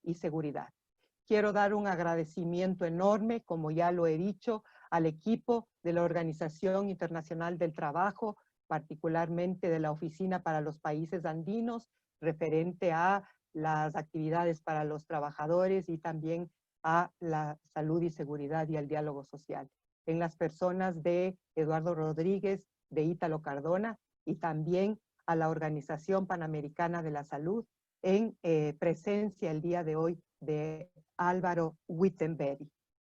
y seguridad. Quiero dar un agradecimiento enorme, como ya lo he dicho, al equipo de la Organización Internacional del Trabajo, particularmente de la Oficina para los Países Andinos, referente a las actividades para los trabajadores y también a la salud y seguridad y al diálogo social. En las personas de Eduardo Rodríguez, de Ítalo Cardona y también a la Organización Panamericana de la Salud, en presencia el día de hoy de Álvaro Wittenberg.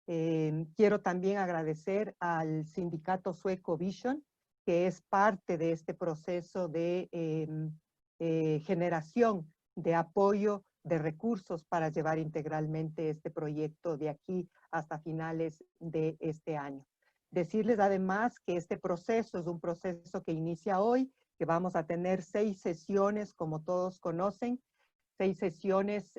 Quiero también agradecer al sindicato sueco Vision, que es parte de este proceso de generación de apoyo de recursos para llevar integralmente este proyecto de aquí hasta finales de este año. Decirles además que este proceso es un proceso que inicia hoy, que vamos a tener 6 sesiones, como todos conocen, 6 sesiones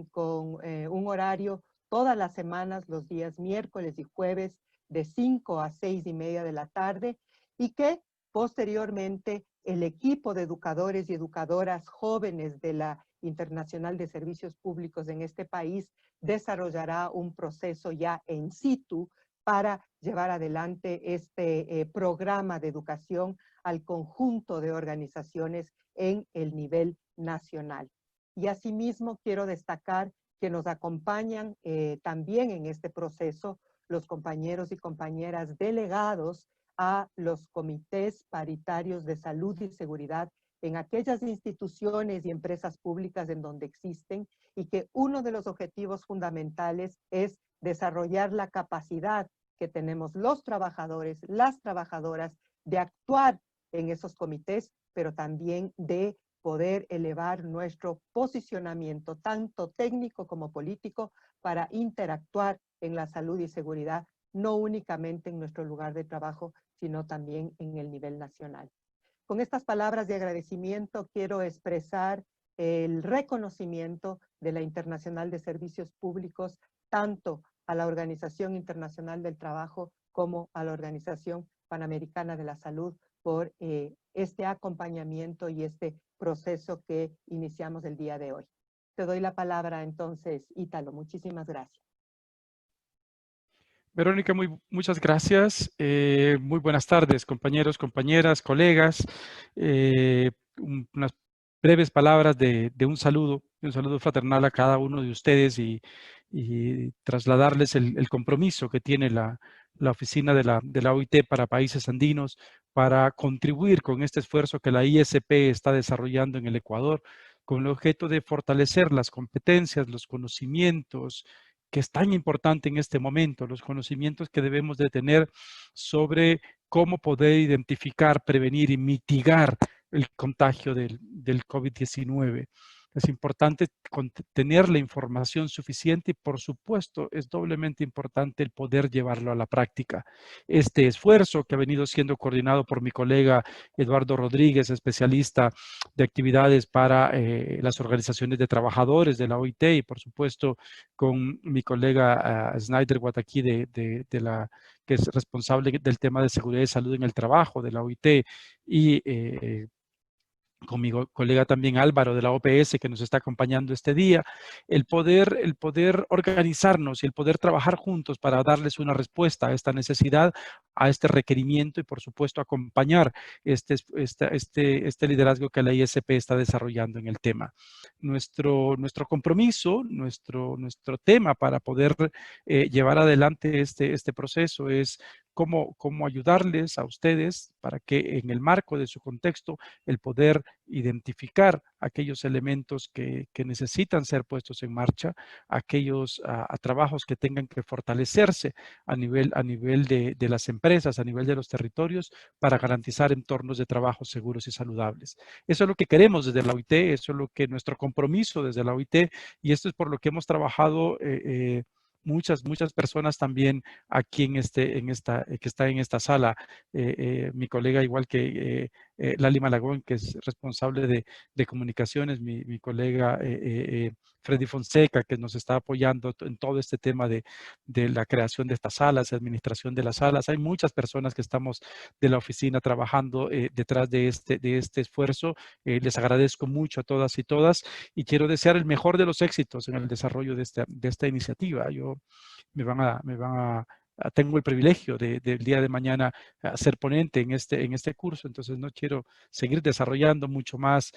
con un horario todas las semanas, los días miércoles y jueves, de 5 a 6:30 de la tarde, y que posteriormente el equipo de educadores y educadoras jóvenes de la Internacional de Servicios Públicos en este país desarrollará un proceso ya en situ para llevar adelante este programa de educación al conjunto de organizaciones en el nivel nacional. Y asimismo quiero destacar que nos acompañan también en este proceso los compañeros y compañeras delegados a los comités paritarios de salud y seguridad en aquellas instituciones y empresas públicas en donde existen, y que uno de los objetivos fundamentales es desarrollar la capacidad que tenemos los trabajadores, las trabajadoras, de actuar en esos comités, pero también de poder elevar nuestro posicionamiento, tanto técnico como político, para interactuar en la salud y seguridad, no únicamente en nuestro lugar de trabajo, sino también en el nivel nacional. Con estas palabras de agradecimiento quiero expresar el reconocimiento de la Internacional de Servicios Públicos, tanto a la Organización Internacional del Trabajo como a la Organización Panamericana de la Salud, por este acompañamiento y este proceso que iniciamos el día de hoy. Te doy la palabra entonces, Ítalo. Muchísimas gracias. Verónica, muchas gracias. Muy buenas tardes, compañeros, compañeras, colegas. Unas breves palabras de un saludo fraternal a cada uno de ustedes y trasladarles el compromiso que tiene la oficina de la OIT para países andinos para contribuir con este esfuerzo que la ISP está desarrollando en el Ecuador, con el objeto de fortalecer las competencias, los conocimientos, que es tan importante en este momento, los conocimientos que debemos de tener sobre cómo poder identificar, prevenir y mitigar el contagio del COVID-19. Es importante tener la información suficiente y, por supuesto, es doblemente importante el poder llevarlo a la práctica. Este esfuerzo que ha venido siendo coordinado por mi colega Eduardo Rodríguez, especialista de actividades para las organizaciones de trabajadores de la OIT, y por supuesto con mi colega Snyder Guataquí, que es responsable del tema de seguridad y salud en el trabajo de la OIT, y con mi colega también Álvaro de la OPS, que nos está acompañando este día, el poder organizarnos y el poder trabajar juntos para darles una respuesta a esta necesidad, a este requerimiento, y por supuesto acompañar este liderazgo que la ISP está desarrollando en el tema. Nuestro compromiso, nuestro tema para poder llevar adelante este proceso es cómo ayudarles a ustedes para que en el marco de su contexto el poder identificar aquellos elementos que necesitan ser puestos en marcha, aquellos trabajos que tengan que fortalecerse a nivel de las empresas, a nivel de los territorios, para garantizar entornos de trabajo seguros y saludables. Eso es lo que queremos desde la OIT, eso es lo que nuestro compromiso desde la OIT, y esto es por lo que hemos trabajado muchas personas también aquí que está en esta sala. Mi colega, igual que Lali Malagón, que es responsable de comunicaciones, mi colega Freddy Fonseca, que nos está apoyando en todo este tema de la creación de estas salas, administración de las salas. Hay muchas personas que estamos de la oficina trabajando detrás de este esfuerzo. Les agradezco mucho a todas y todas y quiero desear el mejor de los éxitos en el desarrollo de esta iniciativa. Tengo el privilegio del día de mañana ser ponente en este curso, entonces no quiero seguir desarrollando mucho más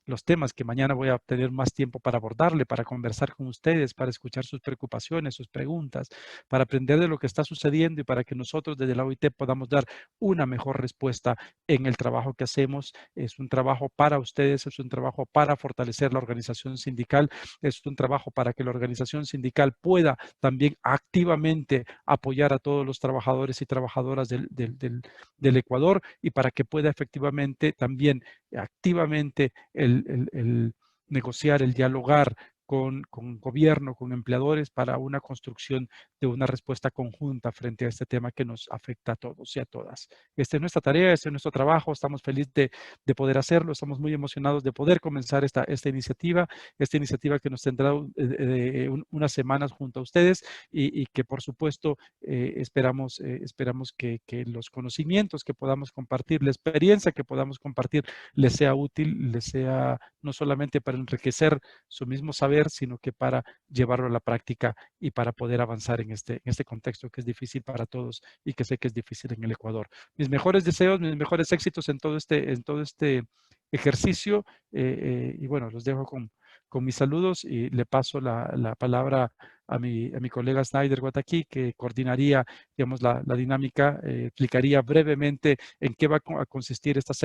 los temas que mañana voy a tener más tiempo para abordarle, para conversar con ustedes, para escuchar sus preocupaciones, sus preguntas, para aprender de lo que está sucediendo y para que nosotros desde la OIT podamos dar una mejor respuesta en el trabajo que hacemos. Es un trabajo para ustedes, es un trabajo para fortalecer la organización sindical, es un trabajo para que la organización sindical pueda también activamente apoyar a todos los trabajadores y trabajadoras del Ecuador y para que pueda efectivamente también activamente el negociar, el dialogar con gobierno, con empleadores para una construcción de una respuesta conjunta frente a este tema que nos afecta a todos y a todas. Esta es nuestra tarea, este es nuestro trabajo, estamos felices de poder hacerlo, estamos muy emocionados de poder comenzar esta iniciativa que nos tendrá unas semanas junto a ustedes y que por supuesto esperamos que los conocimientos que podamos compartir, la experiencia que podamos compartir les sea útil, les sea no solamente para enriquecer su mismo saber, sino que para llevarlo a la práctica y para poder avanzar en este contexto que es difícil para todos y que sé que es difícil en el Ecuador. Mis mejores deseos, mis mejores éxitos en todo este ejercicio y bueno, los dejo con mis saludos y le paso la palabra a mi colega Snyder Guataqui, que coordinaría, digamos, la dinámica, explicaría brevemente en qué va a consistir estas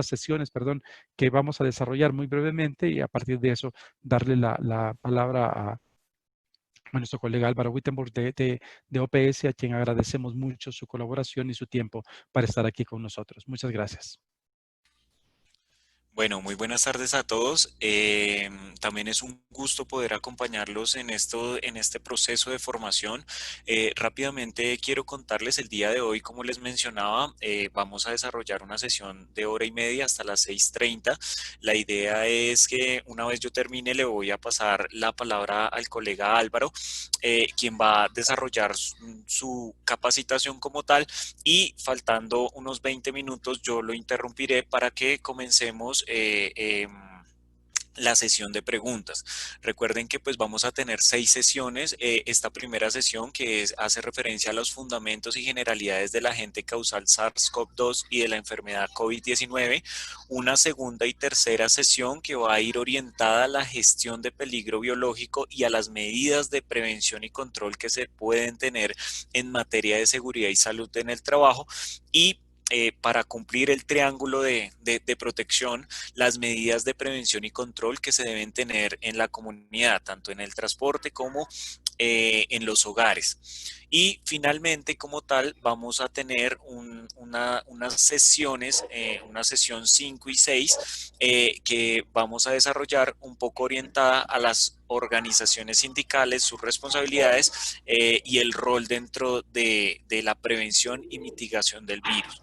sesiones, perdón, que vamos a desarrollar muy brevemente y a partir de eso darle la palabra a nuestro colega Álvaro Wittenberg de OPS, a quien agradecemos mucho su colaboración y su tiempo para estar aquí con nosotros. Muchas gracias. Bueno, muy buenas tardes a todos. También es un gusto poder acompañarlos en este proceso de formación. Rápidamente quiero contarles el día de hoy, como les mencionaba, vamos a desarrollar una sesión de hora y media hasta las 6:30. La idea es que una vez yo termine le voy a pasar la palabra al colega Álvaro, quien va a desarrollar su capacitación como tal y faltando unos 20 minutos yo lo interrumpiré para que comencemos la sesión de preguntas. Recuerden que pues vamos a tener 6 sesiones. Esta primera sesión hace referencia a los fundamentos y generalidades del agente causal SARS-CoV-2 y de la enfermedad COVID-19. Una segunda y tercera sesión que va a ir orientada a la gestión de peligro biológico y a las medidas de prevención y control que se pueden tener en materia de seguridad y salud en el trabajo y para cumplir el triángulo de protección, las medidas de prevención y control que se deben tener en la comunidad, tanto en el transporte como en los hogares. Y finalmente, como tal, vamos a tener unas sesiones, una sesión 5 y 6, que vamos a desarrollar un poco orientada a las organizaciones sindicales, sus responsabilidades y el rol dentro de la prevención y mitigación del virus.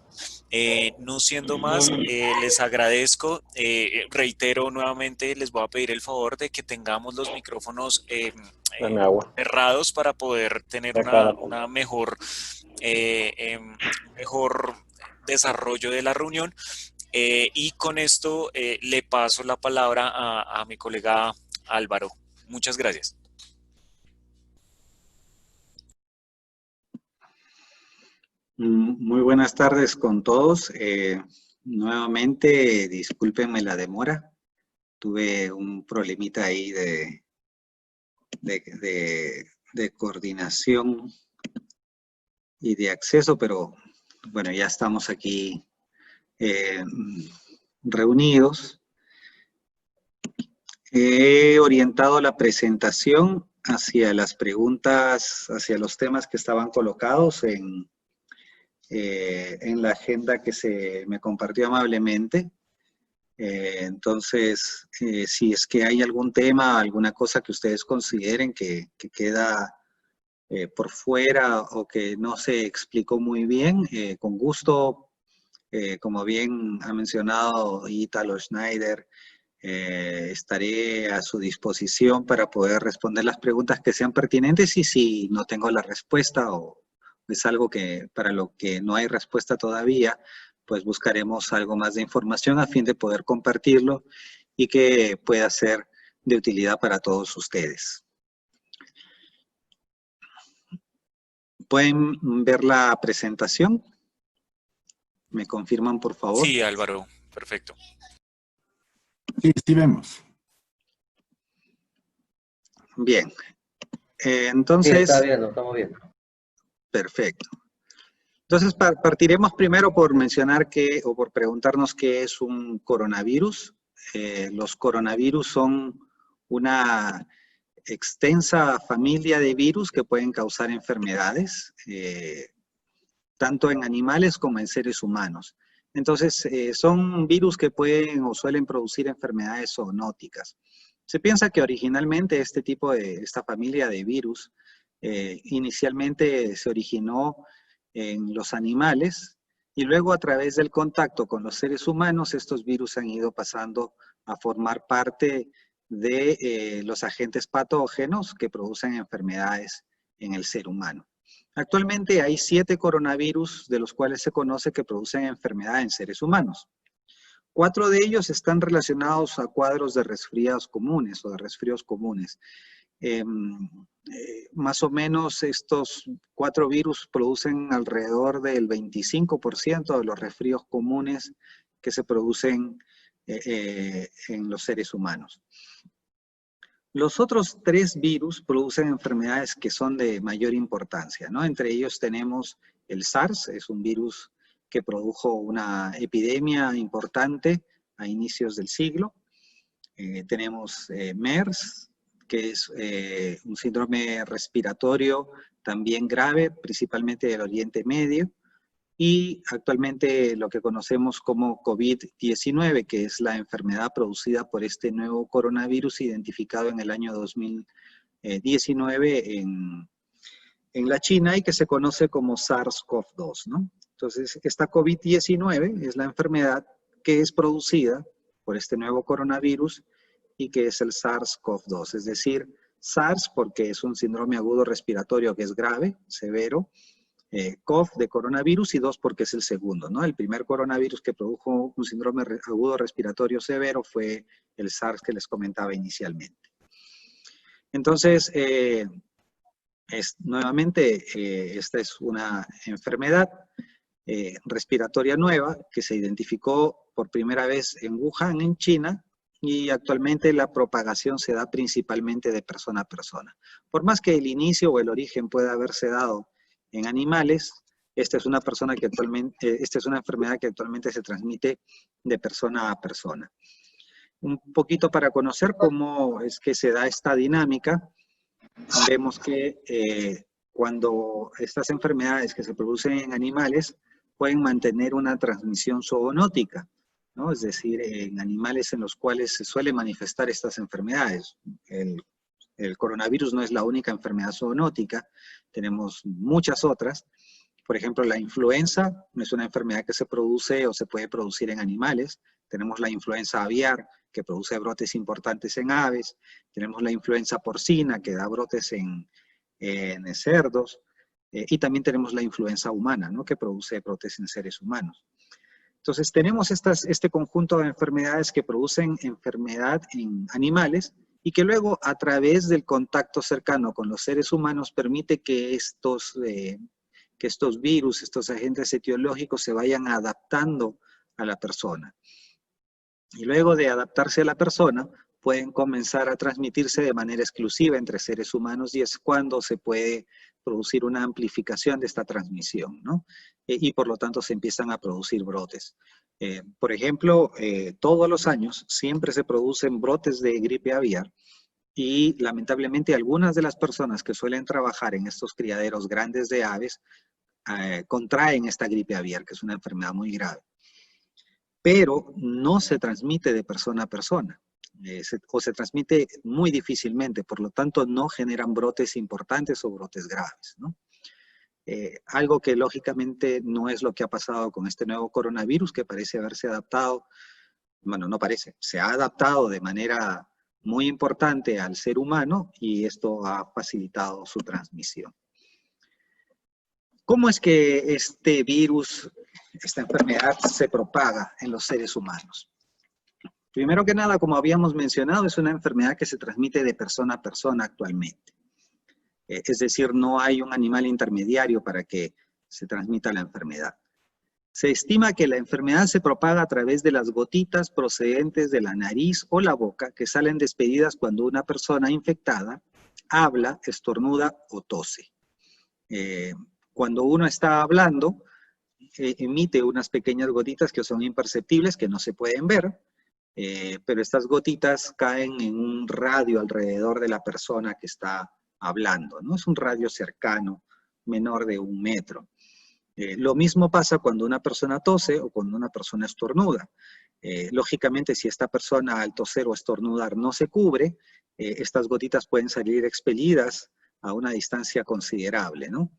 No siendo más, les agradezco, reitero nuevamente, les voy a pedir el favor de que tengamos los micrófonos cerrados para poder tener una mejor, mejor desarrollo de la reunión. Y con esto le paso la palabra a mi colega Álvaro. Muchas gracias. Muy buenas tardes con todos. Nuevamente, discúlpenme la demora. Tuve un problemita ahí de coordinación y de acceso, pero bueno, ya estamos aquí reunidos. He orientado la presentación hacia las preguntas, hacia los temas que estaban colocados en la agenda que se me compartió amablemente. Entonces, si es que hay algún tema, alguna cosa que ustedes consideren que queda por fuera o que no se explicó muy bien, con gusto como bien ha mencionado Ítalo Schneider, estaré a su disposición para poder responder las preguntas que sean pertinentes, y si no tengo la respuesta o es algo que para lo que no hay respuesta todavía, pues buscaremos algo más de información a fin de poder compartirlo y que pueda ser de utilidad para todos ustedes. ¿Pueden ver la presentación? ¿Me confirman, por favor? Sí, Álvaro, perfecto. Sí, sí vemos. Bien. Sí, Entonces... está bien, estamos bien. Perfecto. Entonces, partiremos primero por mencionar o por preguntarnos qué es un coronavirus. Los coronavirus son una extensa familia de virus que pueden causar enfermedades, tanto en animales como en seres humanos. Entonces, son virus que pueden o suelen producir enfermedades zoonóticas. Se piensa que originalmente esta familia de virus inicialmente se originó en los animales, y luego a través del contacto con los seres humanos, estos virus han ido pasando a formar parte de los agentes patógenos que producen enfermedades en el ser humano. Actualmente hay 7 coronavirus de los cuales se conoce que producen enfermedad en seres humanos. 4 de ellos están relacionados a cuadros de resfriados comunes o de resfríos comunes. Más o menos estos 4 virus producen alrededor del 25% de los resfríos comunes que se producen en los seres humanos. Los otros 3 virus producen enfermedades que son de mayor importancia, ¿no? Entre ellos tenemos el SARS, es un virus que produjo una epidemia importante a inicios del siglo. Tenemos MERS, que es un síndrome respiratorio también grave, principalmente del Oriente Medio, y actualmente lo que conocemos como COVID-19, que es la enfermedad producida por este nuevo coronavirus identificado en el año 2019 en la China y que se conoce como SARS-CoV-2, ¿no? Entonces, esta COVID-19 es la enfermedad que es producida por este nuevo coronavirus y que es el SARS-CoV-2, es decir, SARS porque es un síndrome agudo respiratorio que es grave, severo, CoV de coronavirus, y 2 porque es el segundo, ¿no? El primer coronavirus que produjo un síndrome agudo respiratorio severo fue el SARS que les comentaba inicialmente. Entonces, nuevamente, esta es una enfermedad respiratoria nueva que se identificó por primera vez en Wuhan, en China, y actualmente la propagación se da principalmente de persona a persona. Por más que el inicio o el origen pueda haberse dado en animales, esta es una enfermedad que actualmente se transmite de persona a persona. Un poquito para conocer cómo es que se da esta dinámica, vemos que cuando estas enfermedades que se producen en animales pueden mantener una transmisión zoonótica, ¿no? Es decir, en animales en los cuales se suele manifestar estas enfermedades. El coronavirus no es la única enfermedad zoonótica, tenemos muchas otras. Por ejemplo, la influenza no es una enfermedad que se produce o se puede producir en animales. Tenemos la influenza aviar, que produce brotes importantes en aves. Tenemos la influenza porcina, que da brotes en cerdos. Y también tenemos la influenza humana, ¿no? Que produce brotes en seres humanos. Entonces, tenemos este conjunto de enfermedades que producen enfermedad en animales y que luego, a través del contacto cercano con los seres humanos, permite que estos virus, estos agentes etiológicos se vayan adaptando a la persona. Y luego de adaptarse a la persona, pueden comenzar a transmitirse de manera exclusiva entre seres humanos, y es cuando se puede producir una amplificación de esta transmisión, ¿no? Y por lo tanto se empiezan a producir brotes. Por ejemplo, todos los años siempre se producen brotes de gripe aviar, y lamentablemente algunas de las personas que suelen trabajar en estos criaderos grandes de aves contraen esta gripe aviar, que es una enfermedad muy grave. Pero no se transmite de persona a persona, o se transmite muy difícilmente, por lo tanto no generan brotes importantes o brotes graves, ¿no? algo que lógicamente no es lo que ha pasado con este nuevo coronavirus, que parece haberse adaptado, bueno, no parece, se ha adaptado de manera muy importante al ser humano y esto ha facilitado su transmisión. ¿Cómo es que este virus, esta enfermedad se propaga en los seres humanos? Primero que nada, como habíamos mencionado, es una enfermedad que se transmite de persona a persona actualmente. Es decir, no hay un animal intermediario para que se transmita la enfermedad. Se estima que la enfermedad se propaga a través de las gotitas procedentes de la nariz o la boca que salen despedidas cuando una persona infectada habla, estornuda o tose. Cuando uno está hablando, emite unas pequeñas gotitas que son imperceptibles, que no se pueden ver, pero estas gotitas caen en un radio alrededor de la persona que está hablando, ¿no? Es un radio cercano, menor de 1 metro. Lo mismo pasa cuando una persona tose o cuando una persona estornuda. Lógicamente, si esta persona al toser o estornudar no se cubre, estas gotitas pueden salir expelidas a una distancia considerable, ¿no?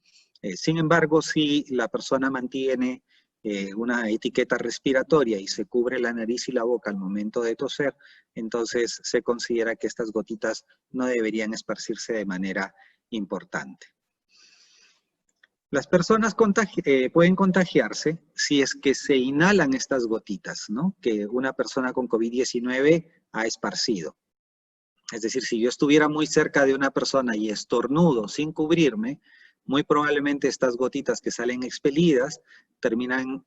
Sin embargo, si la persona mantiene una etiqueta respiratoria y se cubre la nariz y la boca al momento de toser, entonces se considera que estas gotitas no deberían esparcirse de manera importante. Las personas pueden contagiarse si es que se inhalan estas gotitas, ¿no? Que una persona con COVID-19 ha esparcido. Es decir, si yo estuviera muy cerca de una persona y estornudo sin cubrirme, muy probablemente estas gotitas que salen expelidas terminan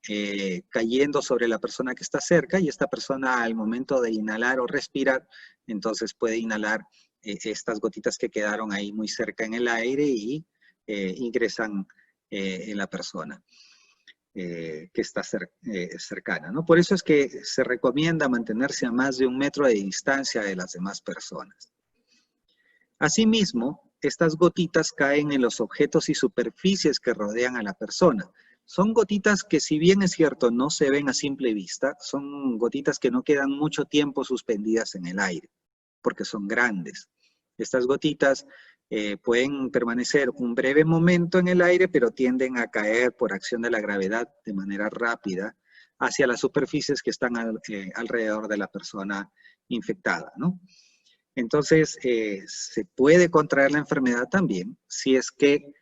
cayendo sobre la persona que está cerca y esta persona al momento de inhalar o respirar, entonces puede inhalar estas gotitas que quedaron ahí muy cerca en el aire y ingresan en la persona que está cercana, ¿no? Por eso es que se recomienda mantenerse a más de 1 metro de distancia de las demás personas. Asimismo, estas gotitas caen en los objetos y superficies que rodean a la persona. Son gotitas que, si bien es cierto, no se ven a simple vista, son gotitas que no quedan mucho tiempo suspendidas en el aire, porque son grandes. Estas gotitas pueden permanecer un breve momento en el aire, pero tienden a caer por acción de la gravedad de manera rápida hacia las superficies que están alrededor de la persona infectada, ¿no? Entonces, se puede contraer la enfermedad también si es que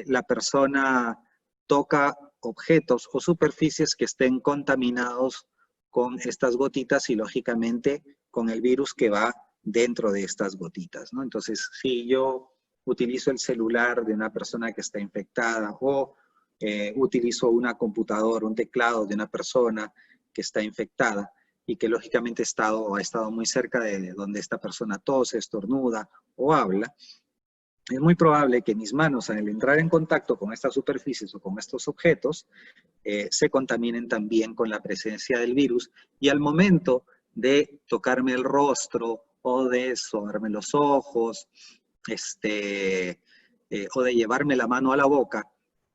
la persona toca objetos o superficies que estén contaminados con estas gotitas y, lógicamente, con el virus que va dentro de estas gotitas, ¿no? Entonces, si yo utilizo el celular de una persona que está infectada o utilizo una computadora, un teclado de una persona que está infectada y que lógicamente ha estado muy cerca de donde esta persona tose, estornuda o habla, es muy probable que mis manos al entrar en contacto con estas superficies o con estos objetos se contaminen también con la presencia del virus y al momento de tocarme el rostro o de sobarme los ojos, o de llevarme la mano a la boca,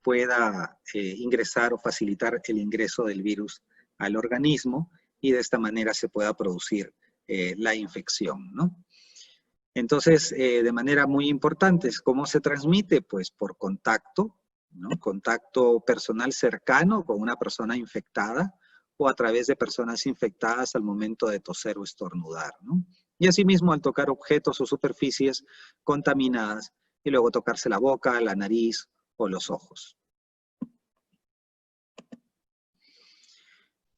pueda ingresar o facilitar el ingreso del virus al organismo y de esta manera se pueda producir la infección, ¿no? Entonces, de manera muy importante, ¿cómo se transmite? Pues por contacto, ¿no? Contacto personal cercano con una persona infectada o a través de personas infectadas al momento de toser o estornudar, ¿no? Y asimismo al tocar objetos o superficies contaminadas y luego tocarse la boca, la nariz o los ojos.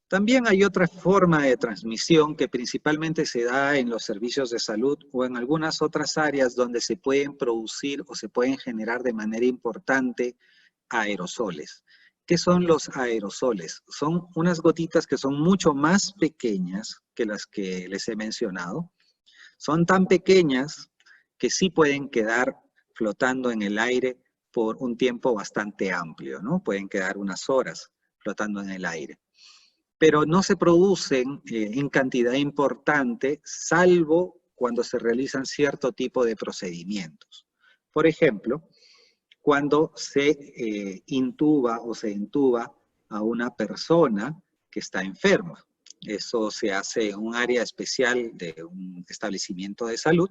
También hay otra forma de transmisión que principalmente se da en los servicios de salud o en algunas otras áreas donde se pueden producir o se pueden generar de manera importante aerosoles. ¿Qué son los aerosoles? Son unas gotitas que son mucho más pequeñas que las que les he mencionado. Son tan pequeñas que sí pueden quedar flotando en el aire por un tiempo bastante amplio, ¿no? Pueden quedar unas horas flotando en el aire. Pero no se producen en cantidad importante, salvo cuando se realizan cierto tipo de procedimientos. Por ejemplo, cuando se intuba o se intuba a una persona que está enferma. Eso se hace en un área especial de un establecimiento de salud,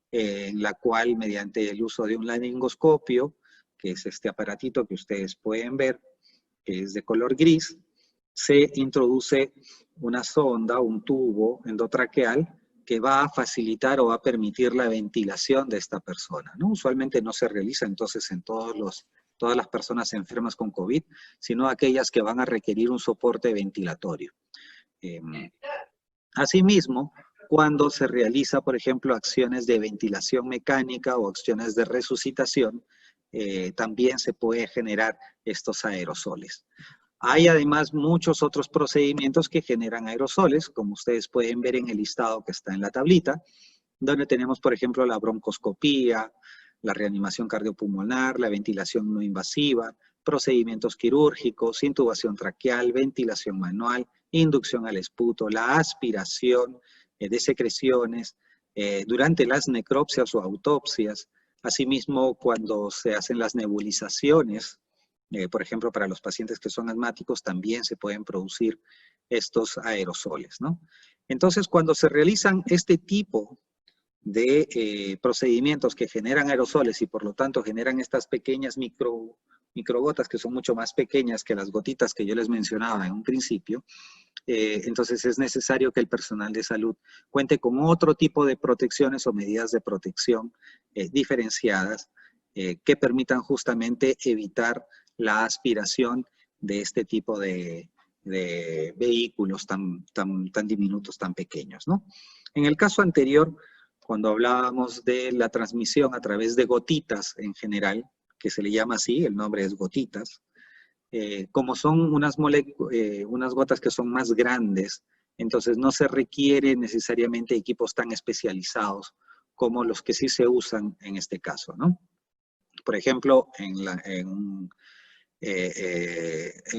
en la cual mediante el uso de un laringoscopio que es este aparatito que ustedes pueden ver, que es de color gris, se introduce una sonda, un tubo endotraqueal que va a facilitar o va a permitir la ventilación de esta persona, ¿no? Usualmente no se realiza entonces en todas las personas enfermas con COVID, sino aquellas que van a requerir un soporte ventilatorio. Asimismo, cuando se realiza, por ejemplo, acciones de ventilación mecánica o acciones de resucitación, también se puede generar estos aerosoles. Hay además muchos otros procedimientos que generan aerosoles, como ustedes pueden ver en el listado que está en la tablita, donde tenemos, por ejemplo, la broncoscopía, la reanimación cardiopulmonar, la ventilación no invasiva, procedimientos quirúrgicos, intubación traqueal, ventilación manual, inducción al esputo, la aspiración de secreciones, durante las necropsias o autopsias, asimismo cuando se hacen las nebulizaciones, por ejemplo, para los pacientes que son asmáticos también se pueden producir estos aerosoles, ¿no? Entonces, cuando se realizan este tipo de procedimientos que generan aerosoles y por lo tanto generan estas pequeñas microgotas que son mucho más pequeñas que las gotitas que yo les mencionaba en un principio, entonces es necesario que el personal de salud cuente con otro tipo de protecciones o medidas de protección diferenciadas que permitan justamente evitar la aspiración de este tipo de vehículos tan diminutos, tan pequeños, ¿no? En el caso anterior, cuando hablábamos de la transmisión a través de gotitas en general, que se le llama así, el nombre es gotitas, como son unas gotas que son más grandes, entonces no se requiere necesariamente equipos tan especializados como los que sí se usan en este caso, ¿no? Por ejemplo, en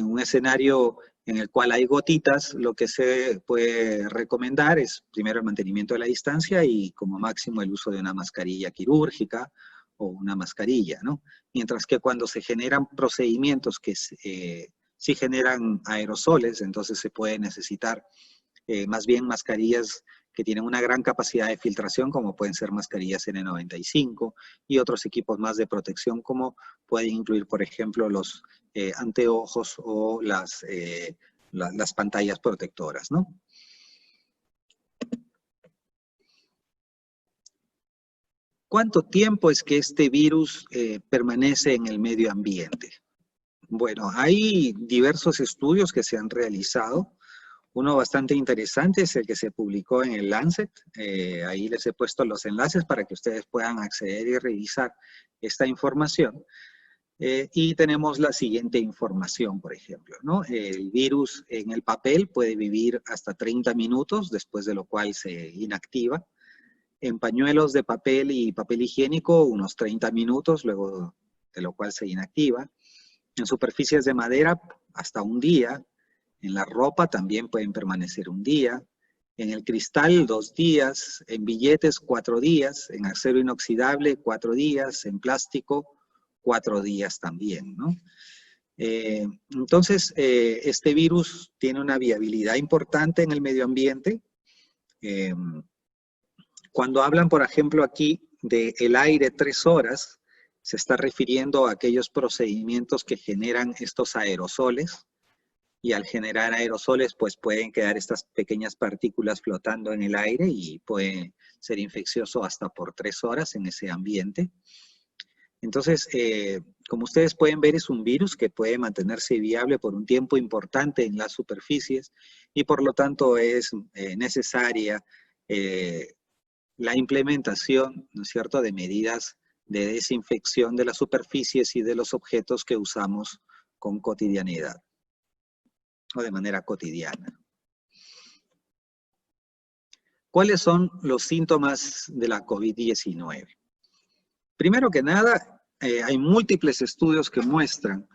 un escenario en el cual hay gotitas, lo que se puede recomendar es primero el mantenimiento de la distancia y como máximo el uso de una mascarilla quirúrgica o una mascarilla, ¿no? Mientras que cuando se generan procedimientos que sí generan aerosoles, entonces se puede necesitar más bien mascarillas que tienen una gran capacidad de filtración, como pueden ser mascarillas N95 y otros equipos más de protección, como pueden incluir, por ejemplo, los anteojos o las pantallas protectoras, ¿no? ¿Cuánto tiempo es que este virus permanece en el medio ambiente? Bueno, hay diversos estudios que se han realizado. Uno bastante interesante es el que se publicó en el Lancet. Ahí les he puesto los enlaces para que ustedes puedan acceder y revisar esta información. Y tenemos la siguiente información, por ejemplo, ¿no? El virus en el papel puede vivir hasta 30 minutos, después de lo cual se inactiva. En pañuelos de papel y papel higiénico, unos 30 minutos, luego de lo cual se inactiva. En superficies de madera, hasta un día. En la ropa también pueden permanecer un día. En el cristal, 2 días. En billetes, 4 días. En acero inoxidable, 4 días. En plástico, 4 días también, ¿no? Entonces, este virus tiene una viabilidad importante en el medio ambiente. Cuando hablan, por ejemplo, aquí del aire 3 horas, se está refiriendo a aquellos procedimientos que generan estos aerosoles, y al generar aerosoles, pues pueden quedar estas pequeñas partículas flotando en el aire y puede ser infeccioso hasta por 3 horas en ese ambiente. Entonces, como ustedes pueden ver, es un virus que puede mantenerse viable por un tiempo importante en las superficies y por lo tanto es necesaria la implementación, ¿no es cierto?, de medidas de desinfección de las superficies y de los objetos que usamos con cotidianidad o de manera cotidiana. ¿Cuáles son los síntomas de la COVID-19? Primero que nada, hay múltiples estudios que muestran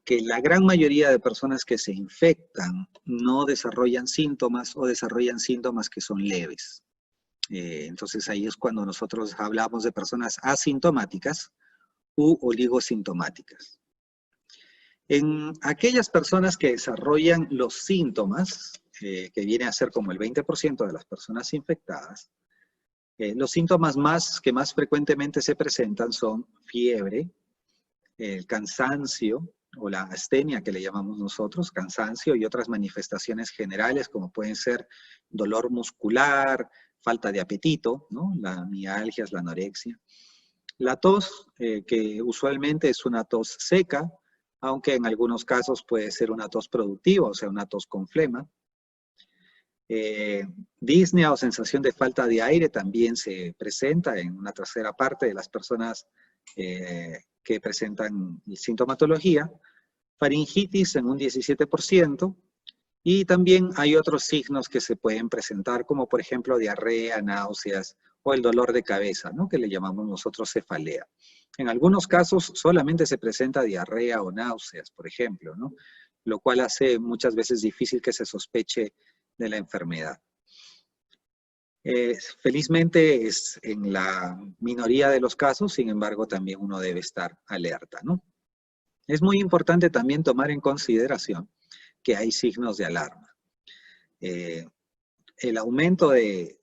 que la gran mayoría de personas que se infectan no desarrollan síntomas o desarrollan síntomas que son leves. Entonces ahí es cuando nosotros hablamos de personas asintomáticas u oligosintomáticas. En aquellas personas que desarrollan los síntomas, que viene a ser como el 20% de las personas infectadas, los síntomas que más frecuentemente se presentan son fiebre, el cansancio o la astenia que le llamamos nosotros, cansancio y otras manifestaciones generales como pueden ser dolor muscular, falta de apetito, ¿no? La mialgia, la anorexia. La tos, que usualmente es una tos seca, aunque en algunos casos puede ser una tos productiva, o sea, una tos con flema. Disnea o sensación de falta de aire también se presenta en una tercera parte de las personas que presentan sintomatología. Faringitis en un 17%. Y también hay otros signos que se pueden presentar, como por ejemplo diarrea, náuseas o el dolor de cabeza, ¿no? Que le llamamos nosotros cefalea. En algunos casos solamente se presenta diarrea o náuseas, por ejemplo, ¿no? Lo cual hace muchas veces difícil que se sospeche de la enfermedad. Felizmente es en la minoría de los casos, sin embargo también uno debe estar alerta, ¿no? Es muy importante también tomar en consideración que hay signos de alarma. El aumento de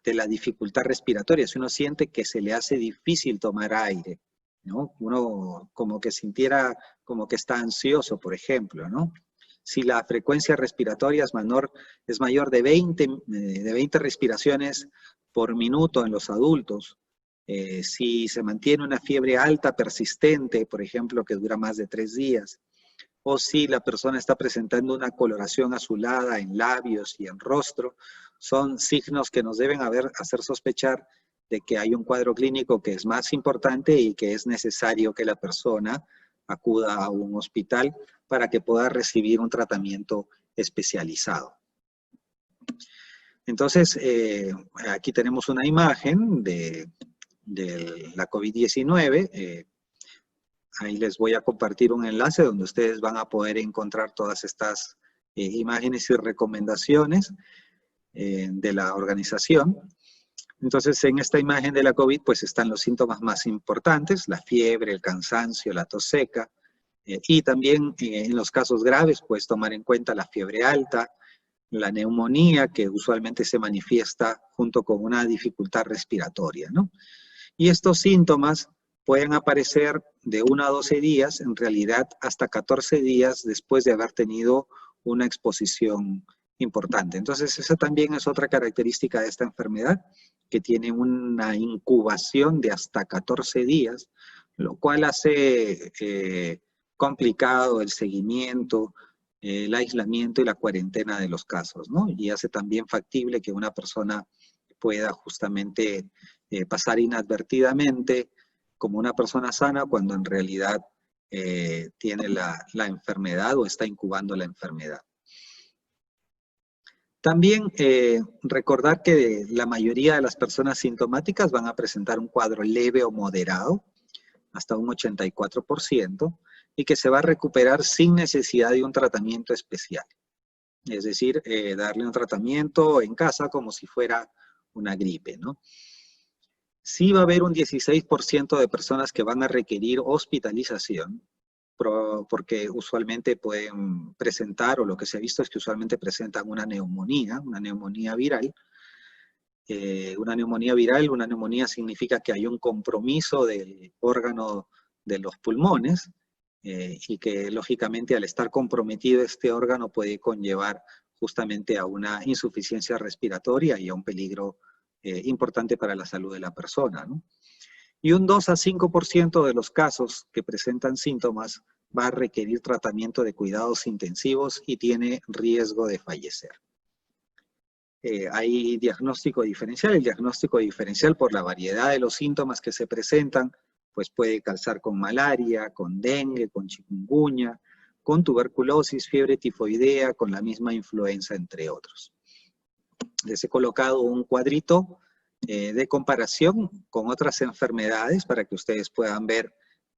la dificultad respiratoria, si uno siente que se le hace difícil tomar aire, ¿no? Uno como que sintiera como que está ansioso, por ejemplo, ¿no? Si la frecuencia respiratoria es mayor de 20 respiraciones por minuto en los adultos, si se mantiene una fiebre alta persistente, por ejemplo, que dura más de 3 días, o si la persona está presentando una coloración azulada en labios y en rostro, son signos que nos deben hacer sospechar de que hay un cuadro clínico que es más importante y que es necesario que la persona acuda a un hospital para que pueda recibir un tratamiento especializado. Entonces, aquí tenemos una imagen de la COVID-19. Ahí les voy a compartir un enlace donde ustedes van a poder encontrar todas estas imágenes y recomendaciones de la organización. Entonces, en esta imagen de la COVID, pues están los síntomas más importantes, la fiebre, el cansancio, la tos seca, y también en los casos graves, pues tomar en cuenta la fiebre alta, la neumonía, que usualmente se manifiesta junto con una dificultad respiratoria, ¿no? Y estos síntomas pueden aparecer de 1 a 12 días, en realidad hasta 14 días después de haber tenido una exposición importante. Entonces, esa también es otra característica de esta enfermedad, que tiene una incubación de hasta 14 días, lo cual hace complicado el seguimiento, el aislamiento y la cuarentena de los casos, ¿no? Y hace también factible que una persona pueda justamente pasar inadvertidamente como una persona sana cuando en realidad tiene la enfermedad o está incubando la enfermedad. También recordar que la mayoría de las personas sintomáticas van a presentar un cuadro leve o moderado, hasta un 84%, y que se va a recuperar sin necesidad de un tratamiento especial. Es decir, darle un tratamiento en casa como si fuera una gripe, ¿no? Sí va a haber un 16% de personas que van a requerir hospitalización, porque usualmente pueden presentar, o lo que se ha visto es que usualmente presentan una neumonía viral. Una neumonía significa que hay un compromiso del órgano de los pulmones, y que lógicamente al estar comprometido este órgano puede conllevar justamente a una insuficiencia respiratoria y a un peligro importante para la salud de la persona, ¿no? Y un 2 a 5% de los casos que presentan síntomas va a requerir tratamiento de cuidados intensivos y tiene riesgo de fallecer. Hay diagnóstico diferencial. El diagnóstico diferencial, por la variedad de los síntomas que se presentan, pues puede calzar con malaria, con dengue, con chikungunya, con tuberculosis, fiebre tifoidea, con la misma influenza, entre otros. Les he colocado un cuadrito de comparación con otras enfermedades para que ustedes puedan ver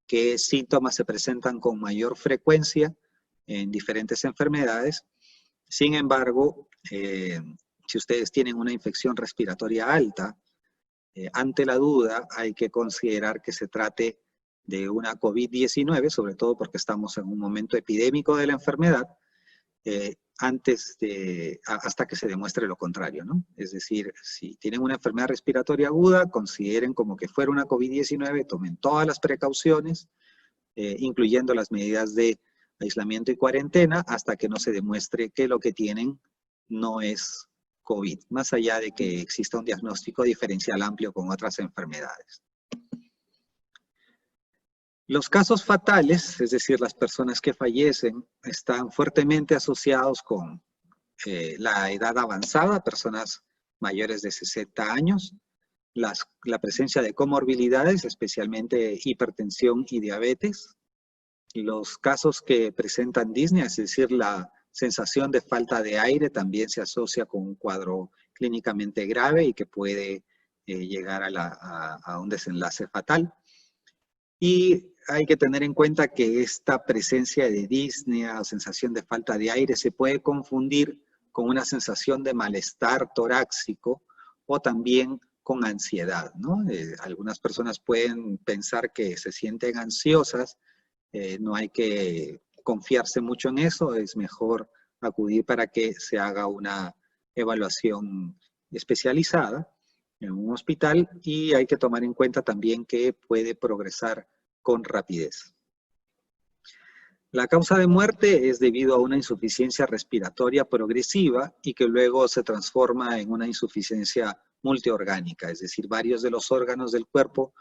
qué síntomas se presentan con mayor frecuencia en diferentes enfermedades. Sin embargo, si ustedes tienen una infección respiratoria alta, ante la duda hay que considerar que se trate de una COVID-19, sobre todo porque estamos en un momento epidémico de la enfermedad, hasta que se demuestre lo contrario, ¿no? Es decir, si tienen una enfermedad respiratoria aguda, consideren como que fuera una COVID-19, tomen todas las precauciones, incluyendo las medidas de aislamiento y cuarentena, hasta que no se demuestre que lo que tienen no es COVID, más allá de que exista un diagnóstico diferencial amplio con otras enfermedades. Los casos fatales, es decir, las personas que fallecen, están fuertemente asociados con la edad avanzada, personas mayores de 60 años, la presencia de comorbilidades, especialmente hipertensión y diabetes, los casos que presentan disnea, es decir, la sensación de falta de aire también se asocia con un cuadro clínicamente grave y que puede llegar a un desenlace fatal. Y hay que tener en cuenta que esta presencia de disnea o sensación de falta de aire se puede confundir con una sensación de malestar torácico o también con ansiedad, ¿no? Algunas personas pueden pensar que se sienten ansiosas, no hay que confiarse mucho en eso, es mejor acudir para que se haga una evaluación especializada en un hospital, y hay que tomar en cuenta también que puede progresar con rapidez. La causa de muerte es debido a una insuficiencia respiratoria progresiva y que luego se transforma en una insuficiencia multiorgánica, es decir, varios de los órganos del cuerpo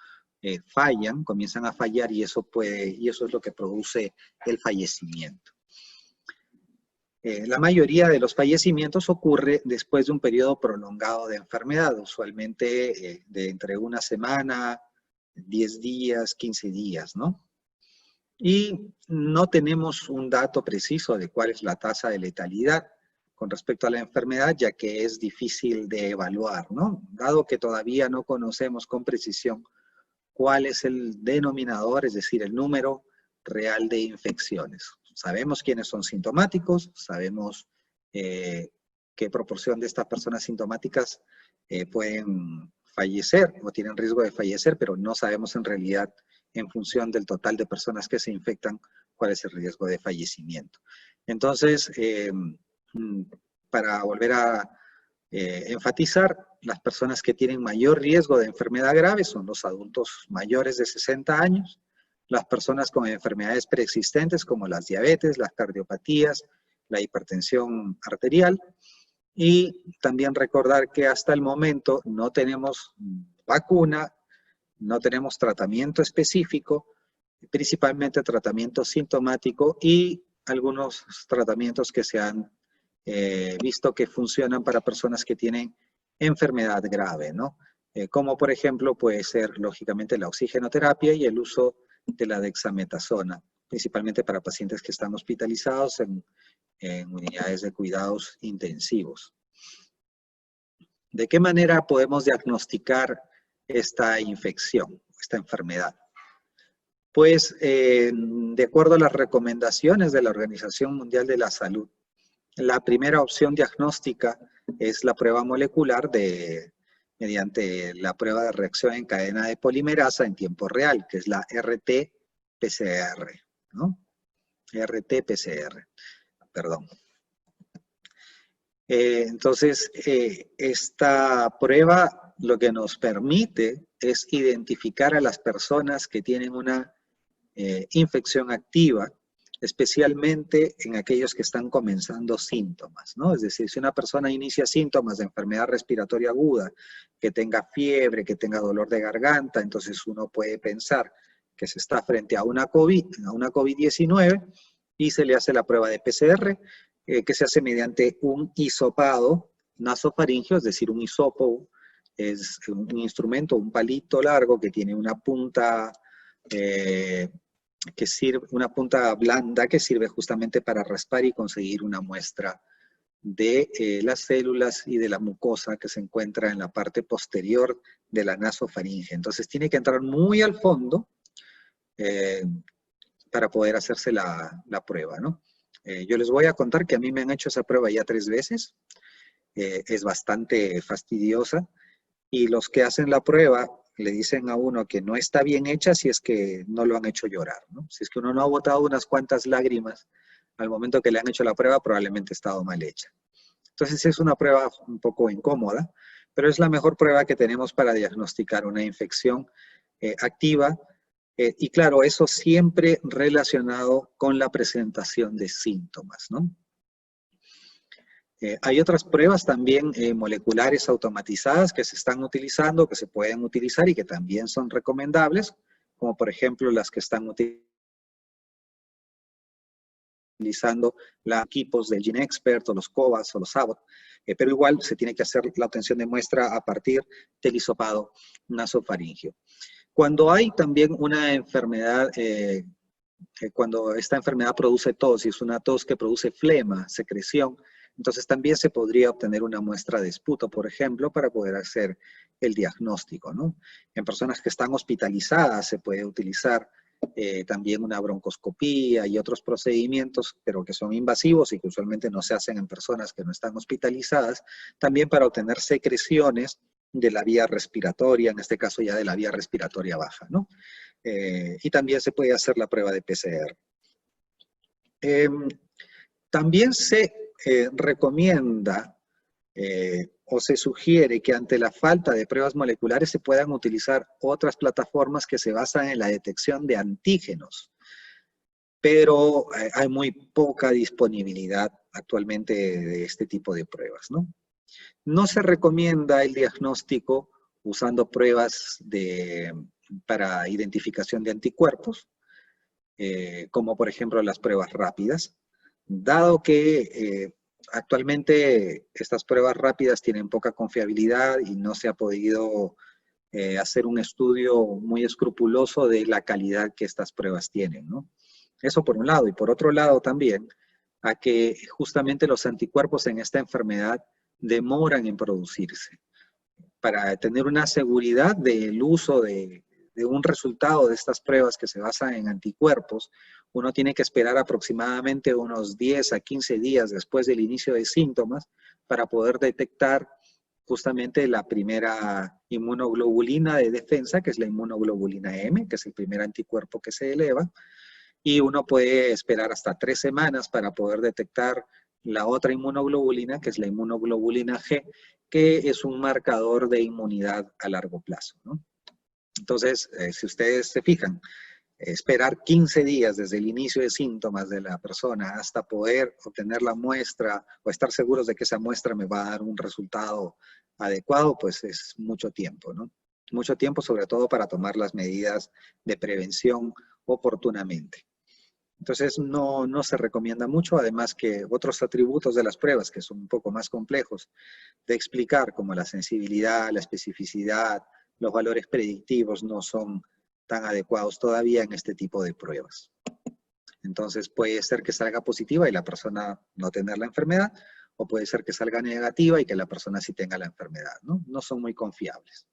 fallan, comienzan a fallar, y eso es lo que produce el fallecimiento. La mayoría de los fallecimientos ocurre después de un periodo prolongado de enfermedad, usualmente de entre una semana, 10 días, 15 días, ¿no? Y no tenemos un dato preciso de cuál es la tasa de letalidad con respecto a la enfermedad, ya que es difícil de evaluar, ¿no? Dado que todavía no conocemos con precisión cuál es el denominador, es decir, el número real de infecciones. Sabemos quiénes son sintomáticos, sabemos qué proporción de estas personas sintomáticas pueden fallecer o tienen riesgo de fallecer, pero no sabemos en realidad, en función del total de personas que se infectan, cuál es el riesgo de fallecimiento. Entonces, para volver a enfatizar, las personas que tienen mayor riesgo de enfermedad grave son los adultos mayores de 60 años, las personas con enfermedades preexistentes como las diabetes, las cardiopatías, la hipertensión arterial, y también recordar que hasta el momento no tenemos vacuna, no tenemos tratamiento específico, principalmente tratamiento sintomático y algunos tratamientos que se han visto que funcionan para personas que tienen enfermedad grave, ¿no? Como por ejemplo puede ser lógicamente la oxigenoterapia y el uso de la dexametasona, principalmente para pacientes que están hospitalizados en unidades de cuidados intensivos. ¿De qué manera podemos diagnosticar esta infección, esta enfermedad? Pues de acuerdo a las recomendaciones de la Organización Mundial de la Salud, la primera opción diagnóstica es la prueba molecular mediante la prueba de reacción en cadena de polimerasa en tiempo real, que es la RT-PCR, ¿no? RT-PCR, perdón. Entonces, esta prueba lo que nos permite es identificar a las personas que tienen una infección activa, especialmente en aquellos que están comenzando síntomas, ¿no? Es decir, si una persona inicia síntomas de enfermedad respiratoria aguda, que tenga fiebre, que tenga dolor de garganta, entonces uno puede pensar que se está frente a una COVID-19 y se le hace la prueba de PCR, que se hace mediante un hisopado nasofaringeo, es decir, un hisopo es un instrumento, un palito largo que tiene una punta una punta blanda que sirve justamente para raspar y conseguir una muestra de las células y de la mucosa que se encuentra en la parte posterior de la nasofaringe. Entonces tiene que entrar muy al fondo para poder hacerse la prueba, ¿no? Yo les voy a contar que a mí me han hecho esa prueba ya 3 veces. Es bastante fastidiosa, y los que hacen la prueba le dicen a uno que no está bien hecha si es que no lo han hecho llorar, ¿no? Si es que uno no ha botado unas cuantas lágrimas al momento que le han hecho la prueba, probablemente ha estado mal hecha. Entonces es una prueba un poco incómoda, pero es la mejor prueba que tenemos para diagnosticar una infección activa Y claro, eso siempre relacionado con la presentación de síntomas, ¿no? Hay otras pruebas también moleculares automatizadas que se están utilizando, que se pueden utilizar y que también son recomendables, como por ejemplo las que están utilizando los equipos del GeneXpert o los COBAS o los Abbott, pero igual se tiene que hacer la obtención de muestra a partir del hisopado nasofaringeo. Cuando hay también una enfermedad, cuando esta enfermedad produce tos y es una tos que produce flema, secreción, entonces también se podría obtener una muestra de esputo, por ejemplo, para poder hacer el diagnóstico, ¿no? En personas que están hospitalizadas se puede utilizar también una broncoscopía y otros procedimientos, pero que son invasivos y que usualmente no se hacen en personas que no están hospitalizadas, también para obtener secreciones de la vía respiratoria, en este caso ya de la vía respiratoria baja, ¿no? Y también se puede hacer la prueba de PCR. También se recomienda o se sugiere que ante la falta de pruebas moleculares se puedan utilizar otras plataformas que se basan en la detección de antígenos, pero hay muy poca disponibilidad actualmente de este tipo de pruebas, ¿no? No se recomienda el diagnóstico usando pruebas para identificación de anticuerpos, como por ejemplo las pruebas rápidas, dado que actualmente estas pruebas rápidas tienen poca confiabilidad y no se ha podido hacer un estudio muy escrupuloso de la calidad que estas pruebas tienen, ¿no? Eso por un lado. Y por otro lado también, a que justamente los anticuerpos en esta enfermedad demoran en producirse. Para tener una seguridad del uso de un resultado de estas pruebas que se basan en anticuerpos, uno tiene que esperar aproximadamente unos 10 a 15 días después del inicio de síntomas para poder detectar justamente la primera inmunoglobulina de defensa, que es la inmunoglobulina M, que es el primer anticuerpo que se eleva, y uno puede esperar hasta 3 semanas para poder detectar la otra inmunoglobulina, que es la inmunoglobulina G, que es un marcador de inmunidad a largo plazo, ¿no? Entonces, si ustedes se fijan, esperar 15 días desde el inicio de síntomas de la persona hasta poder obtener la muestra o estar seguros de que esa muestra me va a dar un resultado adecuado, pues es mucho tiempo, ¿no? Mucho tiempo, sobre todo para tomar las medidas de prevención oportunamente. Entonces, no se recomienda mucho, además que otros atributos de las pruebas, que son un poco más complejos de explicar, como la sensibilidad, la especificidad, los valores predictivos, no son tan adecuados todavía en este tipo de pruebas. Entonces, puede ser que salga positiva y la persona no tener la enfermedad, o puede ser que salga negativa y que la persona sí tenga la enfermedad, ¿no? No son muy confiables.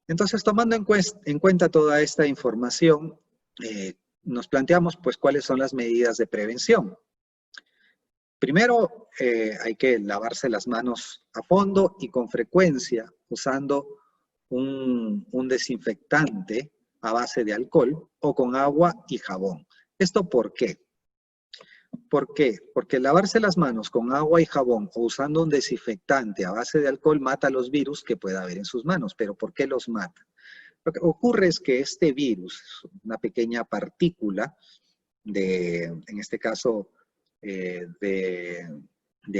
Entonces, tomando en cuenta toda esta información, nos planteamos pues cuáles son las medidas de prevención. Primero, hay que lavarse las manos a fondo y con frecuencia usando un desinfectante a base de alcohol o con agua y jabón. ¿Esto por qué? ¿Por qué? Porque lavarse las manos con agua y jabón o usando un desinfectante a base de alcohol mata los virus que pueda haber en sus manos. ¿Pero por qué los mata? Lo que ocurre es que este virus, una pequeña partícula en este caso, de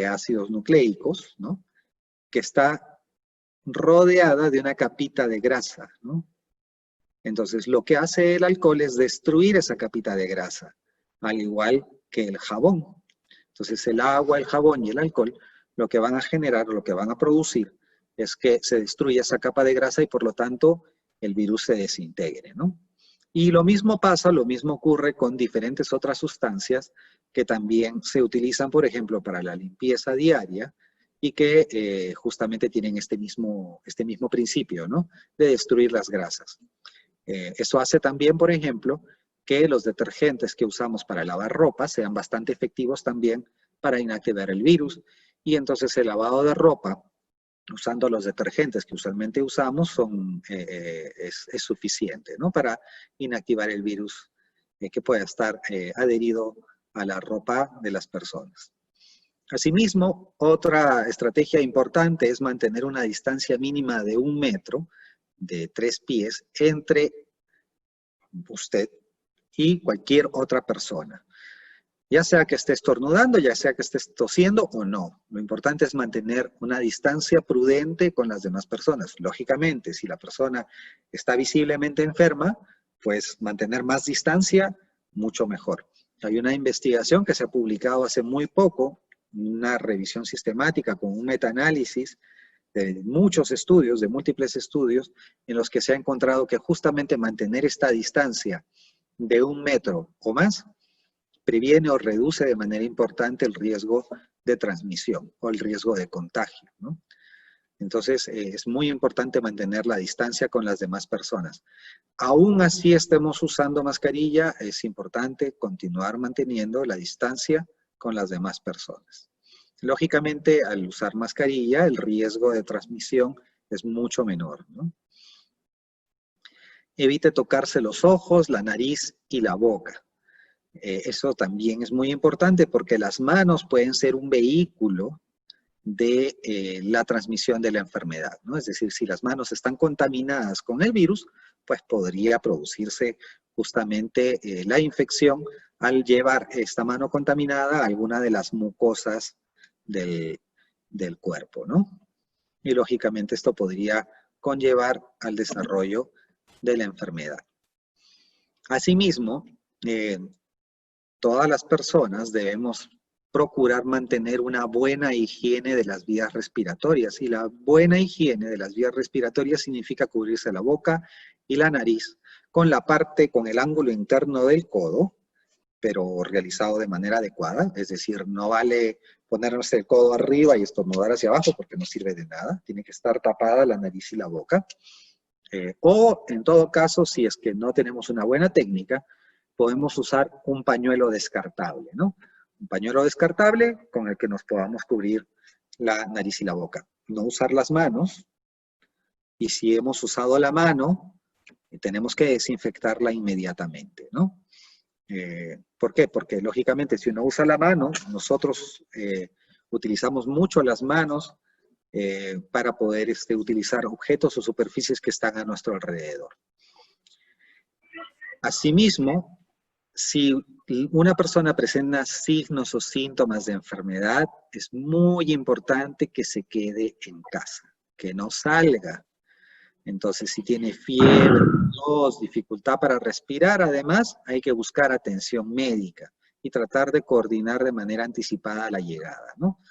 ácidos nucleicos, ¿no? Que está rodeada de una capita de grasa, ¿no? Entonces, lo que hace el alcohol es destruir esa capita de grasa, al igual que el jabón. Entonces, el agua, el jabón y el alcohol, lo que van a generar, lo que van a producir, es que se destruya esa capa de grasa y por lo tanto el virus se desintegre, ¿no? Y lo mismo pasa, lo mismo ocurre con diferentes otras sustancias que también se utilizan, por ejemplo, para la limpieza diaria y que justamente tienen este mismo principio, ¿no? De destruir las grasas. Eso hace también, por ejemplo, que los detergentes que usamos para lavar ropa sean bastante efectivos también para inactivar el virus. Y entonces el lavado de ropa, usando los detergentes que usualmente usamos, es suficiente, ¿no? Para inactivar el virus que pueda estar adherido a la ropa de las personas. Asimismo, otra estrategia importante es mantener una distancia mínima de 1 metro, de 3 pies, entre usted y cualquier otra persona. Ya sea que esté estornudando, ya sea que esté tosiendo o no. Lo importante es mantener una distancia prudente con las demás personas. Lógicamente, si la persona está visiblemente enferma, pues mantener más distancia, mucho mejor. Hay una investigación que se ha publicado hace muy poco, una revisión sistemática con un metaanálisis de muchos estudios, de múltiples estudios, en los que se ha encontrado que justamente mantener esta distancia de 1 metro o más previene o reduce de manera importante el riesgo de transmisión o el riesgo de contagio, ¿no? Entonces, es muy importante mantener la distancia con las demás personas. Aún así estemos usando mascarilla, es importante continuar manteniendo la distancia con las demás personas. Lógicamente, al usar mascarilla, el riesgo de transmisión es mucho menor, ¿no? Evite tocarse los ojos, la nariz y la boca. Eso también es muy importante porque las manos pueden ser un vehículo de la transmisión de la enfermedad, ¿no? Es decir, si las manos están contaminadas con el virus, pues podría producirse justamente la infección al llevar esta mano contaminada a alguna de las mucosas del cuerpo, ¿no? Y lógicamente esto podría conllevar al desarrollo de la enfermedad. Asimismo, todas las personas debemos procurar mantener una buena higiene de las vías respiratorias. Y la buena higiene de las vías respiratorias significa cubrirse la boca y la nariz con el ángulo interno del codo, pero realizado de manera adecuada. Es decir, no vale ponernos el codo arriba y estornudar hacia abajo porque no sirve de nada. Tiene que estar tapada la nariz y la boca. O en todo caso, si es que no tenemos una buena técnica, podemos usar un pañuelo descartable, ¿no? Un pañuelo descartable con el que nos podamos cubrir la nariz y la boca. No usar las manos, y si hemos usado la mano, tenemos que desinfectarla inmediatamente, ¿no? ¿Por qué? Porque lógicamente si uno usa la mano, nosotros utilizamos mucho las manos para poder utilizar objetos o superficies que están a nuestro alrededor. Asimismo, si una persona presenta signos o síntomas de enfermedad, es muy importante que se quede en casa, que no salga. Entonces, si tiene fiebre, tos, dificultad para respirar, además, hay que buscar atención médica y tratar de coordinar de manera anticipada la llegada, ¿no?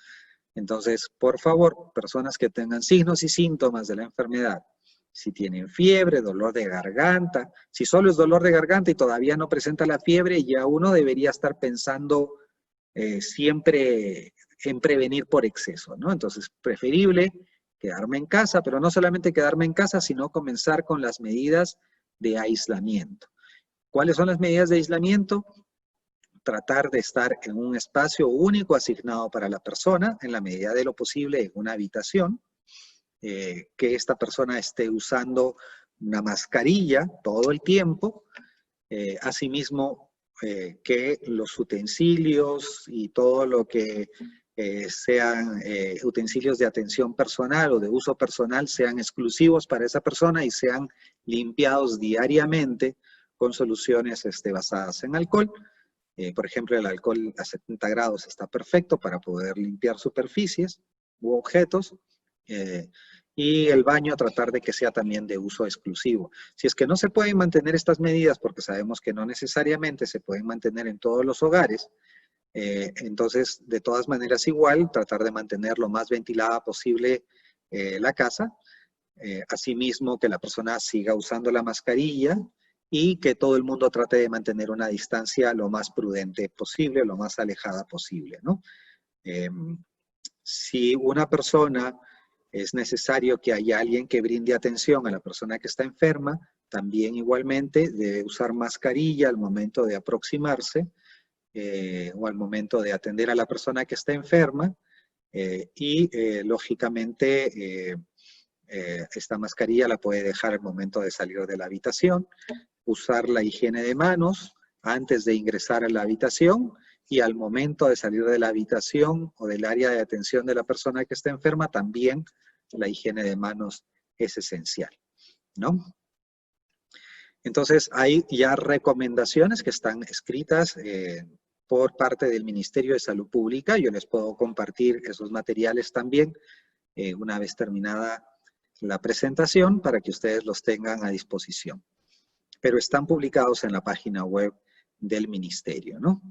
Entonces, por favor, personas que tengan signos y síntomas de la enfermedad, si tienen fiebre, dolor de garganta, si solo es dolor de garganta y todavía no presenta la fiebre, ya uno debería estar pensando siempre en prevenir por exceso, ¿no? Entonces, preferible quedarme en casa, pero no solamente quedarme en casa, sino comenzar con las medidas de aislamiento. ¿Cuáles son las medidas de aislamiento? Tratar de estar en un espacio único asignado para la persona, en la medida de lo posible en una habitación, que esta persona esté usando una mascarilla todo el tiempo, asimismo que los utensilios y todo lo que sean utensilios de atención personal o de uso personal sean exclusivos para esa persona y sean limpiados diariamente con soluciones basadas en alcohol. Por ejemplo, el alcohol a 70 grados está perfecto para poder limpiar superficies u objetos. Y el baño tratar de que sea también de uso exclusivo. Si es que no se pueden mantener estas medidas, porque sabemos que no necesariamente se pueden mantener en todos los hogares, entonces de todas maneras igual tratar de mantener lo más ventilada posible la casa, asimismo que la persona siga usando la mascarilla y que todo el mundo trate de mantener una distancia lo más prudente posible, lo más alejada posible, ¿no? Si una persona es necesario que haya alguien que brinde atención a la persona que está enferma, también igualmente debe usar mascarilla al momento de aproximarse o al momento de atender a la persona que está enferma lógicamente esta mascarilla la puede dejar al momento de salir de la habitación, usar la higiene de manos antes de ingresar a la habitación y al momento de salir de la habitación o del área de atención de la persona que está enferma, también la higiene de manos es esencial, ¿no? Entonces, hay ya recomendaciones que están escritas por parte del Ministerio de Salud Pública. Yo les puedo compartir esos materiales también una vez terminada la presentación para que ustedes los tengan a disposición. Pero están publicados en la página web del Ministerio, ¿no?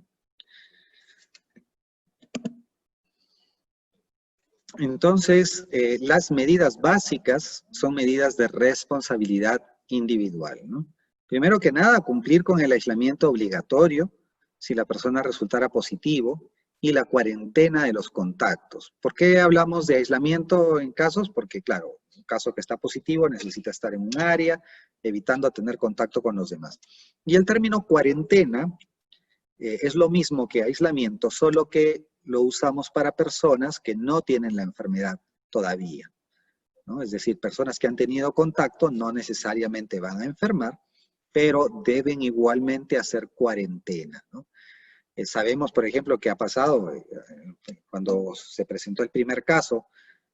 Entonces, las medidas básicas son medidas de responsabilidad individual, ¿no? Primero que nada, cumplir con el aislamiento obligatorio si la persona resultara positivo y la cuarentena de los contactos. ¿Por qué hablamos de aislamiento en casos? Porque, claro, un caso que está positivo necesita estar en un área, evitando tener contacto con los demás. Y el término cuarentena es lo mismo que aislamiento, solo que lo usamos para personas que no tienen la enfermedad todavía, ¿no? Es decir, personas que han tenido contacto no necesariamente van a enfermar, pero deben igualmente hacer cuarentena, ¿no? Sabemos, por ejemplo, que ha pasado cuando se presentó el primer caso,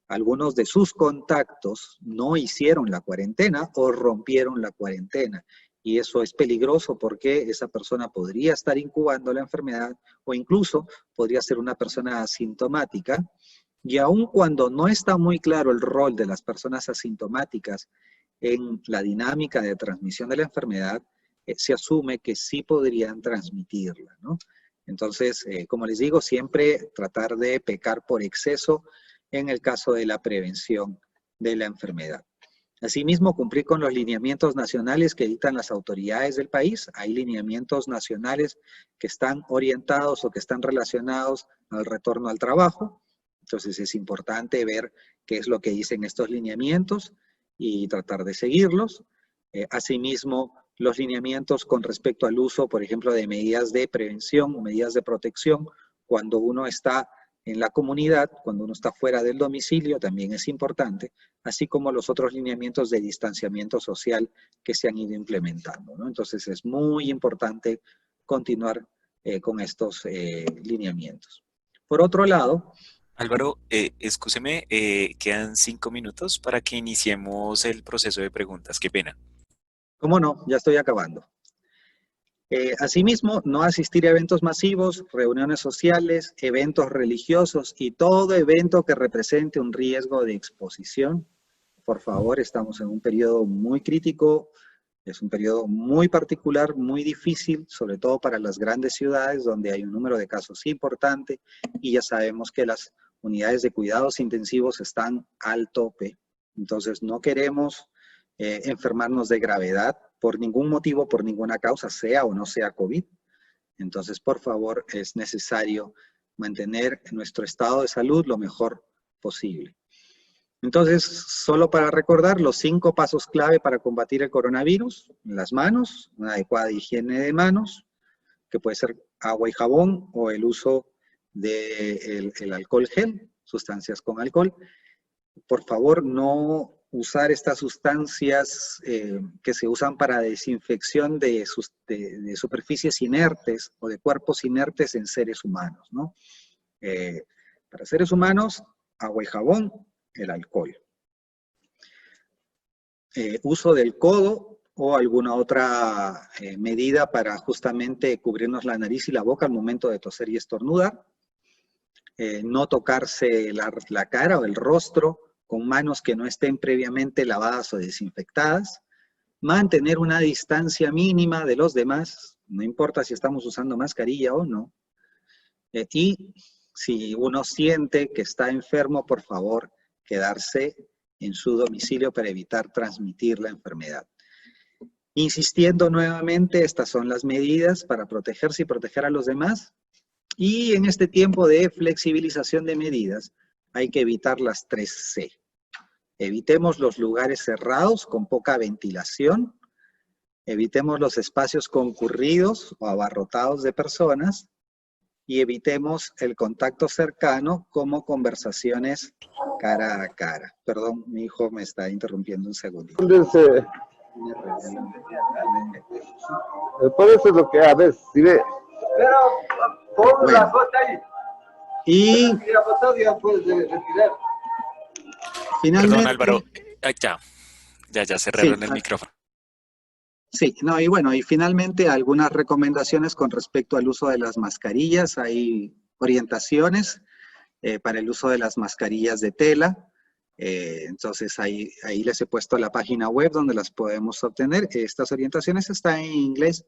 algunos de sus contactos no hicieron la cuarentena o rompieron la cuarentena. Y eso es peligroso porque esa persona podría estar incubando la enfermedad o incluso podría ser una persona asintomática. Y aun cuando no está muy claro el rol de las personas asintomáticas en la dinámica de transmisión de la enfermedad, se asume que sí podrían transmitirla, ¿no? Entonces, como les digo, siempre tratar de pecar por exceso en el caso de la prevención de la enfermedad. Asimismo, cumplir con los lineamientos nacionales que dictan las autoridades del país. Hay lineamientos nacionales que están orientados o que están relacionados al retorno al trabajo. Entonces es importante ver qué es lo que dicen estos lineamientos y tratar de seguirlos. Asimismo, los lineamientos con respecto al uso, por ejemplo, de medidas de prevención o medidas de protección cuando uno está en la comunidad, cuando uno está fuera del domicilio, también es importante, así como los otros lineamientos de distanciamiento social que se han ido implementando, ¿no? Entonces es muy importante continuar con estos lineamientos. Por otro lado, Álvaro, excúseme, quedan 5 minutos para que iniciemos el proceso de preguntas. Qué pena. ¿Cómo no? Ya estoy acabando. Asimismo, no asistir a eventos masivos, reuniones sociales, eventos religiosos y todo evento que represente un riesgo de exposición. Por favor, estamos en un periodo muy crítico, es un periodo muy particular, muy difícil, sobre todo para las grandes ciudades donde hay un número de casos importante y ya sabemos que las unidades de cuidados intensivos están al tope. Entonces, no queremos enfermarnos de gravedad por ningún motivo, por ninguna causa, sea o no sea COVID. Entonces, por favor, es necesario mantener nuestro estado de salud lo mejor posible. Entonces, solo para recordar los 5 pasos clave para combatir el coronavirus: las manos, una adecuada higiene de manos, que puede ser agua y jabón o el uso del alcohol gel, sustancias con alcohol. Por favor, no usar estas sustancias que se usan para desinfección de superficies inertes o de cuerpos inertes en seres humanos, ¿no? Para seres humanos, agua y jabón, el alcohol. Uso del codo o alguna otra medida para justamente cubrirnos la nariz y la boca al momento de toser y estornudar. No tocarse la cara o el rostro con manos que no estén previamente lavadas o desinfectadas. Mantener una distancia mínima de los demás, no importa si estamos usando mascarilla o no. Y si uno siente que está enfermo, por favor, quedarse en su domicilio para evitar transmitir la enfermedad. Insistiendo nuevamente, estas son las medidas para protegerse y proteger a los demás. Y en este tiempo de flexibilización de medidas, hay que evitar las 3C. Evitemos los lugares cerrados con poca ventilación. Evitemos los espacios concurridos o abarrotados de personas. Y evitemos el contacto cercano como conversaciones cara a cara. Perdón, mi hijo me está interrumpiendo un segundo. Por eso es lo que a veces, si ve. Pero, pon la foto ahí. Y finalmente... Perdón, Álvaro. Ya cerraron el micrófono. Sí, no, y bueno, y finalmente algunas recomendaciones con respecto al uso de las mascarillas. Hay orientaciones para el uso de las mascarillas de tela. Entonces ahí les he puesto la página web donde las podemos obtener. Estas orientaciones están en inglés.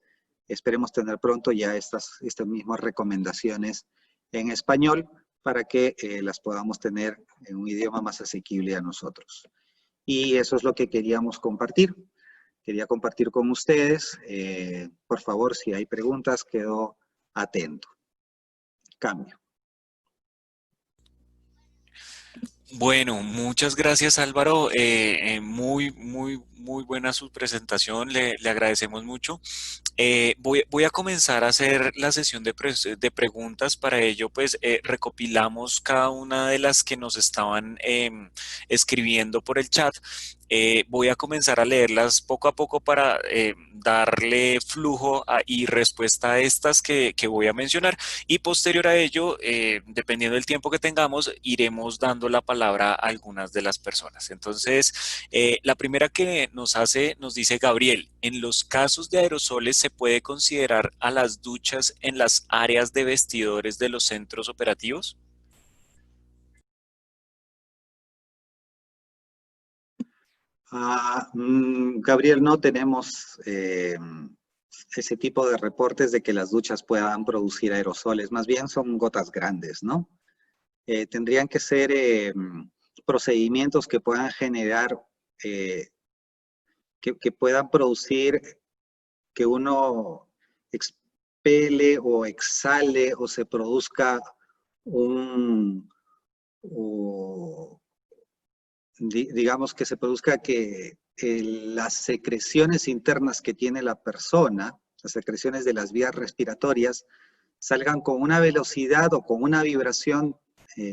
Esperemos tener pronto ya estas mismas recomendaciones en español para que las podamos tener en un idioma más asequible a nosotros. Y eso es lo que queríamos compartir. Quería compartir con ustedes. Por favor, si hay preguntas, quedo atento. Cambio. Bueno, muchas gracias Álvaro, muy buena su presentación, le agradecemos mucho. Voy a comenzar a hacer la sesión de preguntas. Para ello, pues recopilamos cada una de las que nos estaban escribiendo por el chat. Voy a comenzar a leerlas poco a poco para darle flujo y respuesta a estas que voy a mencionar, y posterior a ello, dependiendo del tiempo que tengamos, iremos dando la palabra a algunas de las personas. Entonces, la primera que nos dice Gabriel: en los casos de aerosoles, ¿se puede considerar a las duchas en las áreas de vestidores de los centros operativos? Gabriel, no tenemos ese tipo de reportes de que las duchas puedan producir aerosoles. Más bien son gotas grandes, ¿no? Tendrían que ser procedimientos que puedan generar, que puedan producir que uno expele o exhale o se produzca digamos que se produzca que las secreciones internas que tiene la persona, las secreciones de las vías respiratorias, salgan con una velocidad o con una vibración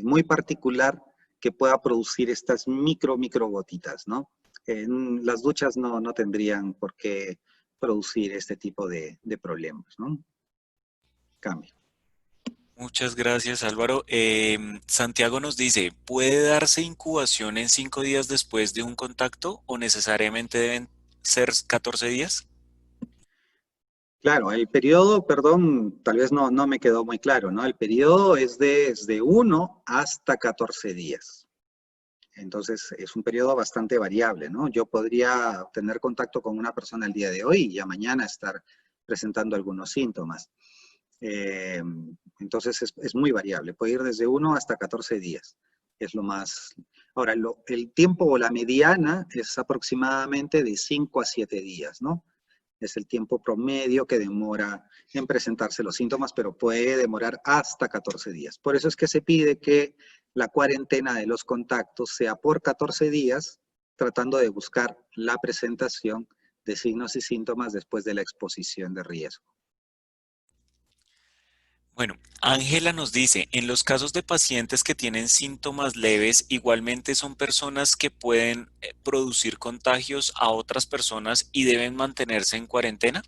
muy particular que pueda producir estas micro gotitas, ¿no? Las duchas no tendrían por qué producir este tipo de problemas, ¿no? Cambio. Muchas gracias, Álvaro. Santiago nos dice: ¿puede darse incubación en 5 días después de un contacto o necesariamente deben ser 14 días? Claro, el periodo, perdón, tal vez no me quedó muy claro, ¿no? El periodo es desde 1 hasta 14 días. Entonces, es un periodo bastante variable, ¿no? Yo podría tener contacto con una persona el día de hoy y ya mañana estar presentando algunos síntomas. Entonces, es muy variable. Puede ir desde 1 hasta 14 días. Es lo más... Ahora, el tiempo o la mediana es aproximadamente de 5 a 7 días, ¿no? Es el tiempo promedio que demora en presentarse los síntomas, pero puede demorar hasta 14 días. Por eso es que se pide que la cuarentena de los contactos sea por 14 días, tratando de buscar la presentación de signos y síntomas después de la exposición de riesgo. Bueno, Ángela nos dice: en los casos de pacientes que tienen síntomas leves, igualmente son personas que pueden producir contagios a otras personas y deben mantenerse en cuarentena.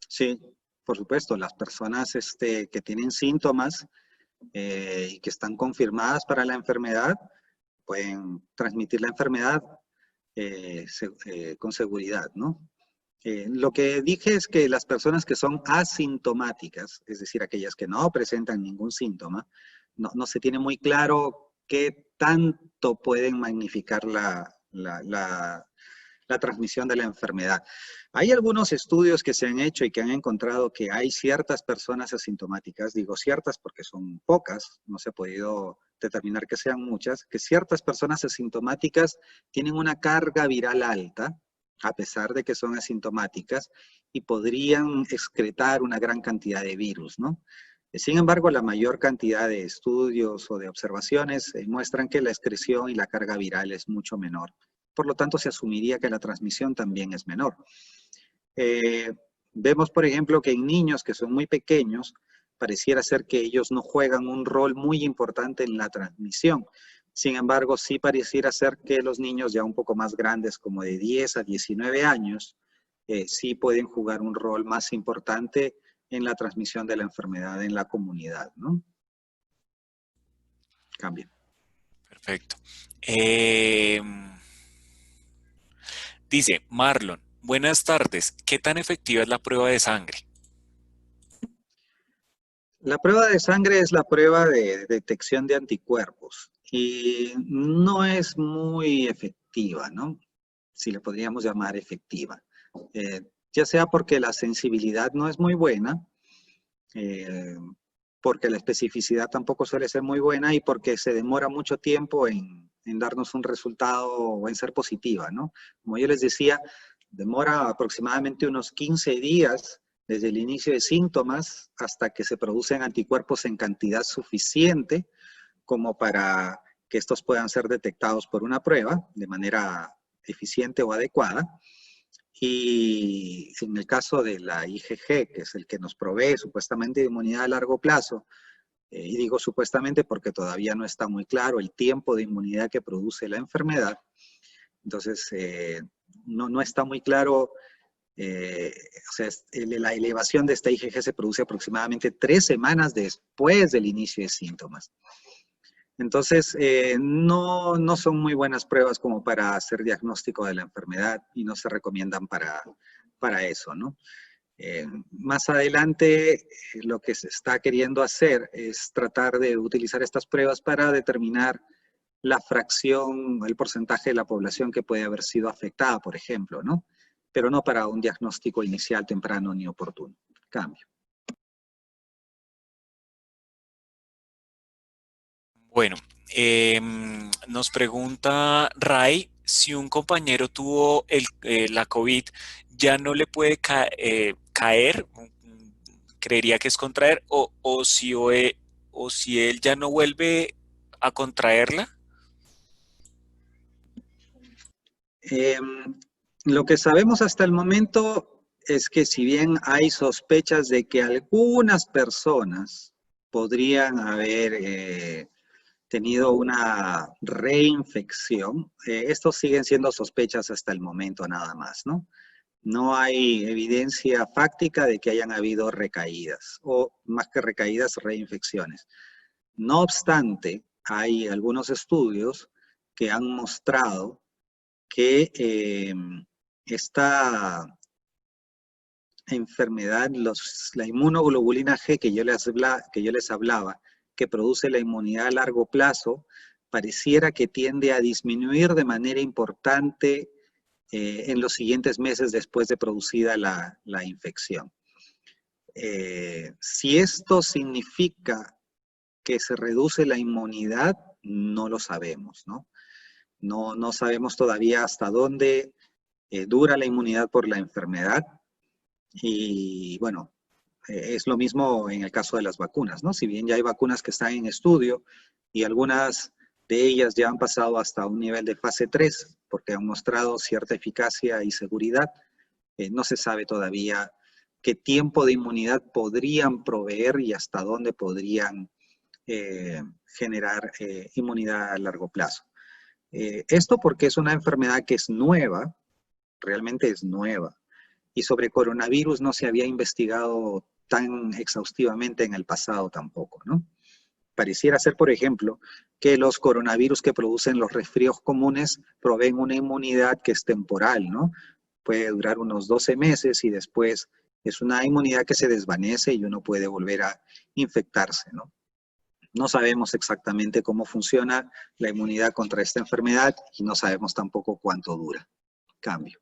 Sí, por supuesto, las personas que tienen síntomas y que están confirmadas para la enfermedad pueden transmitir la enfermedad con seguridad, ¿no? Lo que dije es que las personas que son asintomáticas, es decir, aquellas que no presentan ningún síntoma, no se tiene muy claro qué tanto pueden magnificar la transmisión de la enfermedad. Hay algunos estudios que se han hecho y que han encontrado que hay ciertas personas asintomáticas, digo ciertas porque son pocas, no se ha podido determinar que sean muchas, que ciertas personas asintomáticas tienen una carga viral alta, a pesar de que son asintomáticas, y podrían excretar una gran cantidad de virus, ¿no? Sin embargo, la mayor cantidad de estudios o de observaciones muestran que la excreción y la carga viral es mucho menor. Por lo tanto, se asumiría que la transmisión también es menor. Vemos, por ejemplo, que en niños que son muy pequeños, pareciera ser que ellos no juegan un rol muy importante en la transmisión. Sin embargo, sí pareciera ser que los niños ya un poco más grandes, como de 10 a 19 años, sí pueden jugar un rol más importante en la transmisión de la enfermedad en la comunidad, ¿no? Cambia. Perfecto. Dice Marlon: Buenas tardes. ¿Qué tan efectiva es la prueba de sangre? La prueba de sangre es la prueba de detección de anticuerpos y no es muy efectiva, ¿no? Si le podríamos llamar efectiva. Ya sea porque la sensibilidad no es muy buena, porque la especificidad tampoco suele ser muy buena y porque se demora mucho tiempo en darnos un resultado o en ser positiva, ¿no? Como yo les decía, demora aproximadamente unos 15 días desde el inicio de síntomas hasta que se producen anticuerpos en cantidad suficiente como para que estos puedan ser detectados por una prueba de manera eficiente o adecuada. Y en el caso de la IgG, que es el que nos provee supuestamente de inmunidad a largo plazo, y digo supuestamente porque todavía no está muy claro el tiempo de inmunidad que produce la enfermedad, entonces no está muy claro, o sea, la elevación de esta IgG se produce aproximadamente 3 semanas después del inicio de síntomas. Entonces, no son muy buenas pruebas como para hacer diagnóstico de la enfermedad y no se recomiendan para eso, ¿no? Más adelante, lo que se está queriendo hacer es tratar de utilizar estas pruebas para determinar la fracción, el porcentaje de la población que puede haber sido afectada, por ejemplo, ¿no? Pero no para un diagnóstico inicial, temprano ni oportuno. Cambio. Bueno, nos pregunta Ray, si un compañero tuvo la COVID, ¿ya no le puede caer? Creería que es contraer, o si él ya no vuelve a contraerla. Lo que sabemos hasta el momento es que si bien hay sospechas de que algunas personas podrían haber tenido una reinfección, estos siguen siendo sospechas hasta el momento nada más, ¿no? No hay evidencia fáctica de que hayan habido recaídas, o más que recaídas, reinfecciones. No obstante, hay algunos estudios que han mostrado que esta enfermedad, la inmunoglobulina G que yo les hablaba, que produce la inmunidad a largo plazo, pareciera que tiende a disminuir de manera importante en los siguientes meses después de producida la infección. Si esto significa que se reduce la inmunidad, no lo sabemos, ¿no? No sabemos todavía hasta dónde dura la inmunidad por la enfermedad. Y bueno, es lo mismo en el caso de las vacunas, ¿no? Si bien ya hay vacunas que están en estudio y algunas de ellas ya han pasado hasta un nivel de fase 3 porque han mostrado cierta eficacia y seguridad, no se sabe todavía qué tiempo de inmunidad podrían proveer y hasta dónde podrían generar inmunidad a largo plazo. Esto porque es una enfermedad que es nueva, realmente es nueva, y sobre coronavirus no se había investigado tan exhaustivamente en el pasado tampoco, ¿no? Pareciera ser, por ejemplo, que los coronavirus que producen los resfríos comunes proveen una inmunidad que es temporal, ¿no? Puede durar unos 12 meses y después es una inmunidad que se desvanece y uno puede volver a infectarse, ¿no? No sabemos exactamente cómo funciona la inmunidad contra esta enfermedad y no sabemos tampoco cuánto dura. Cambio.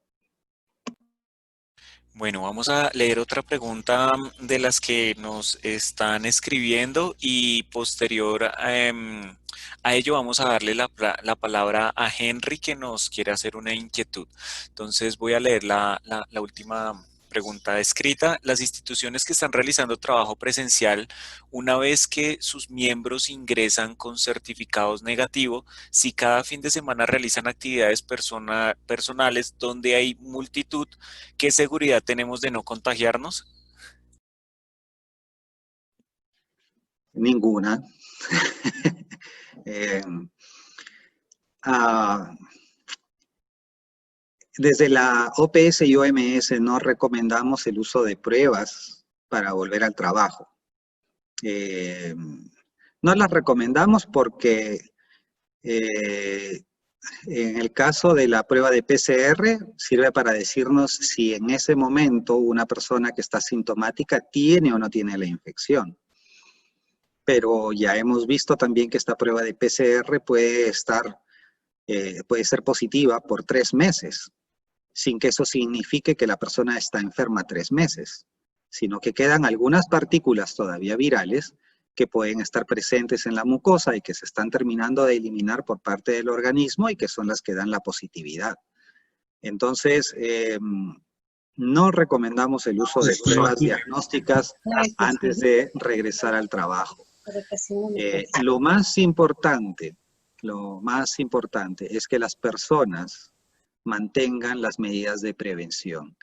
Bueno, vamos a leer otra pregunta de las que nos están escribiendo y posterior a ello vamos a darle la palabra a Henry que nos quiere hacer una inquietud. Entonces voy a leer la última pregunta escrita. Las instituciones que están realizando trabajo presencial, una vez que sus miembros ingresan con certificados negativos, si cada fin de semana realizan actividades personales donde hay multitud, ¿qué seguridad tenemos de no contagiarnos? Ninguna. Desde la OPS y OMS no recomendamos el uso de pruebas para volver al trabajo. No las recomendamos porque En el caso de la prueba de PCR, sirve para decirnos si en ese momento una persona que está sintomática tiene o no tiene la infección. Pero ya hemos visto también que esta prueba de PCR puede ser positiva por 3 meses, sin que eso signifique que la persona está enferma 3 meses, sino que quedan algunas partículas todavía virales que pueden estar presentes en la mucosa y que se están terminando de eliminar por parte del organismo y que son las que dan la positividad. Entonces, no recomendamos el uso de pruebas diagnósticas antes de regresar al trabajo. Lo más importante es que las personas mantengan las medidas de prevención.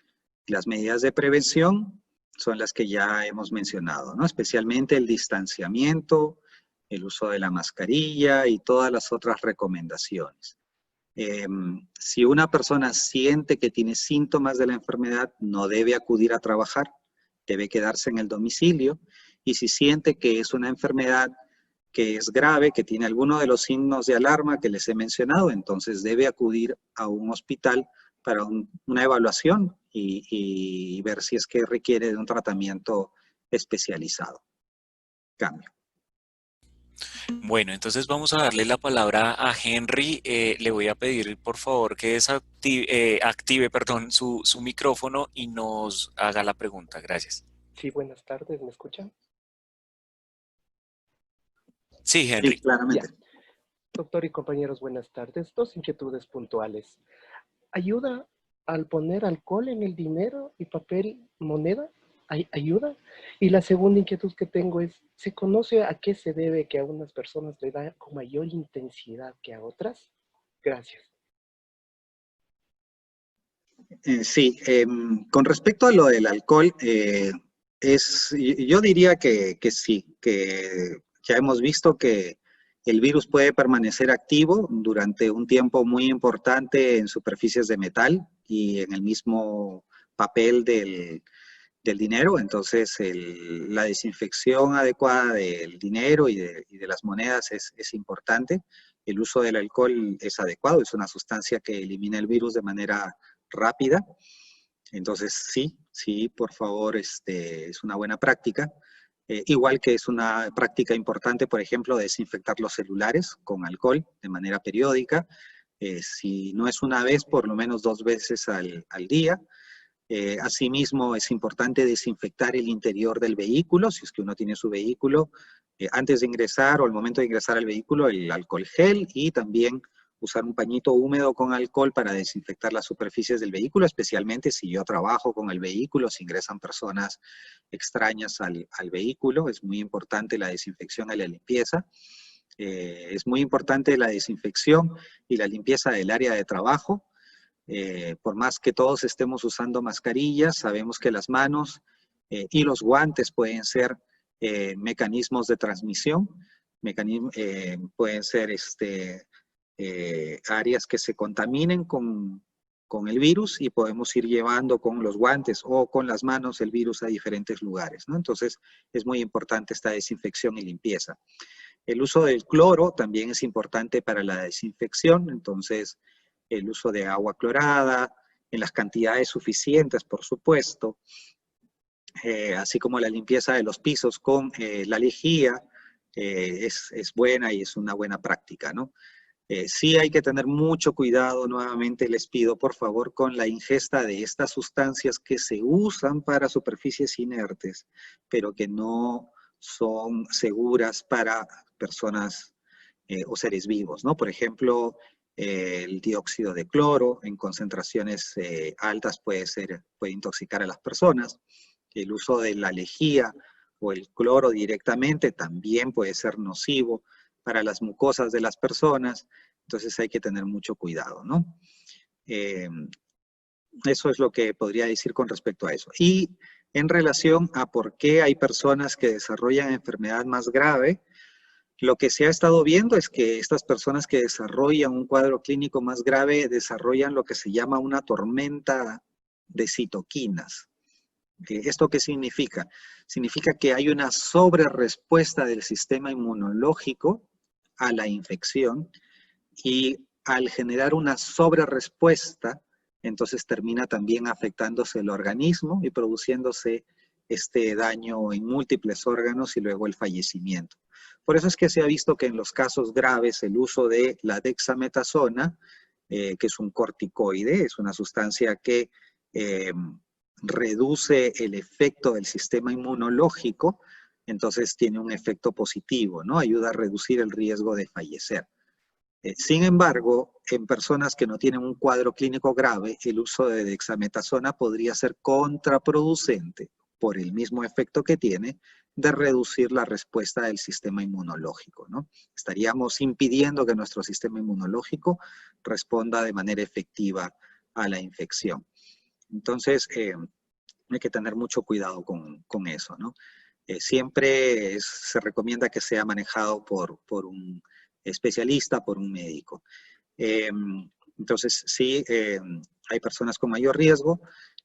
Las medidas de prevención son las que ya hemos mencionado, ¿no? Especialmente el distanciamiento, el uso de la mascarilla y todas las otras recomendaciones. Si una persona siente que tiene síntomas de la enfermedad, no debe acudir a trabajar, debe quedarse en el domicilio, y si siente que es una enfermedad que es grave, que tiene alguno de los signos de alarma que les he mencionado, entonces debe acudir a un hospital para una evaluación y ver si es que requiere de un tratamiento especializado. Cambio. Bueno, entonces vamos a darle la palabra a Henry. Le voy a pedir, por favor, que active su micrófono y nos haga la pregunta. Gracias. Sí, buenas tardes. ¿Me escuchan? Sí, Henry. Sí, claramente. Ya. Doctor y compañeros, buenas tardes. 2 inquietudes puntuales. ¿Ayuda al poner alcohol en el dinero y papel moneda? ¿Ayuda? Y la segunda inquietud que tengo es, ¿se conoce a qué se debe que a unas personas le da con mayor intensidad que a otras? Gracias. Sí, con respecto a lo del alcohol, yo diría que sí, que ya hemos visto que el virus puede permanecer activo durante un tiempo muy importante en superficies de metal y en el mismo papel del dinero. Entonces, la desinfección adecuada del dinero y de las monedas es importante. El uso del alcohol es adecuado, es una sustancia que elimina el virus de manera rápida. Entonces, sí, por favor, es una buena práctica. Igual que es una práctica importante, por ejemplo, desinfectar los celulares con alcohol de manera periódica. Si no es una vez, por lo menos 2 veces al día. Asimismo, es importante desinfectar el interior del vehículo, si es que uno tiene su vehículo, antes de ingresar o al momento de ingresar al vehículo, el alcohol gel, y también usar un pañito húmedo con alcohol para desinfectar las superficies del vehículo, especialmente si yo trabajo con el vehículo, si ingresan personas extrañas al vehículo. Es muy importante la desinfección y la limpieza. Es muy importante la desinfección y la limpieza del área de trabajo. Por más que todos estemos usando mascarillas, sabemos que las manos y los guantes pueden ser mecanismos de transmisión, pueden ser áreas que se contaminen con el virus, y podemos ir llevando con los guantes o con las manos el virus a diferentes lugares, ¿no? Entonces es muy importante esta desinfección y limpieza. El uso del cloro también es importante para la desinfección, entonces el uso de agua clorada en las cantidades suficientes, por supuesto, así como la limpieza de los pisos con la lejía, es buena y es una buena práctica, ¿no? Sí hay que tener mucho cuidado, nuevamente les pido por favor, con la ingesta de estas sustancias que se usan para superficies inertes, pero que no son seguras para personas o seres vivos, ¿no? Por ejemplo, el dióxido de cloro en concentraciones altas puede intoxicar a las personas. El uso de la lejía o el cloro directamente también puede ser nocivo para las mucosas de las personas. Entonces hay que tener mucho cuidado, ¿no? Eso es lo que podría decir con respecto a eso. Y en relación a por qué hay personas que desarrollan enfermedad más grave, lo que se ha estado viendo es que estas personas que desarrollan un cuadro clínico más grave desarrollan lo que se llama una tormenta de citoquinas. ¿Esto qué significa? Significa que hay una sobrerespuesta del sistema inmunológico a la infección, y al generar una sobrerespuesta, entonces termina también afectándose el organismo y produciéndose este daño en múltiples órganos y luego el fallecimiento. Por eso es que se ha visto que en los casos graves el uso de la dexametasona, que es un corticoide, es una sustancia que reduce el efecto del sistema inmunológico, entonces tiene un efecto positivo, ¿no? Ayuda a reducir el riesgo de fallecer. Sin embargo, en personas que no tienen un cuadro clínico grave, el uso de dexametasona podría ser contraproducente por el mismo efecto que tiene de reducir la respuesta del sistema inmunológico, ¿no? Estaríamos impidiendo que nuestro sistema inmunológico responda de manera efectiva a la infección. Entonces, hay que tener mucho cuidado con eso, ¿no? Siempre se recomienda que sea manejado por un especialista, por un médico. Entonces, sí, hay personas con mayor riesgo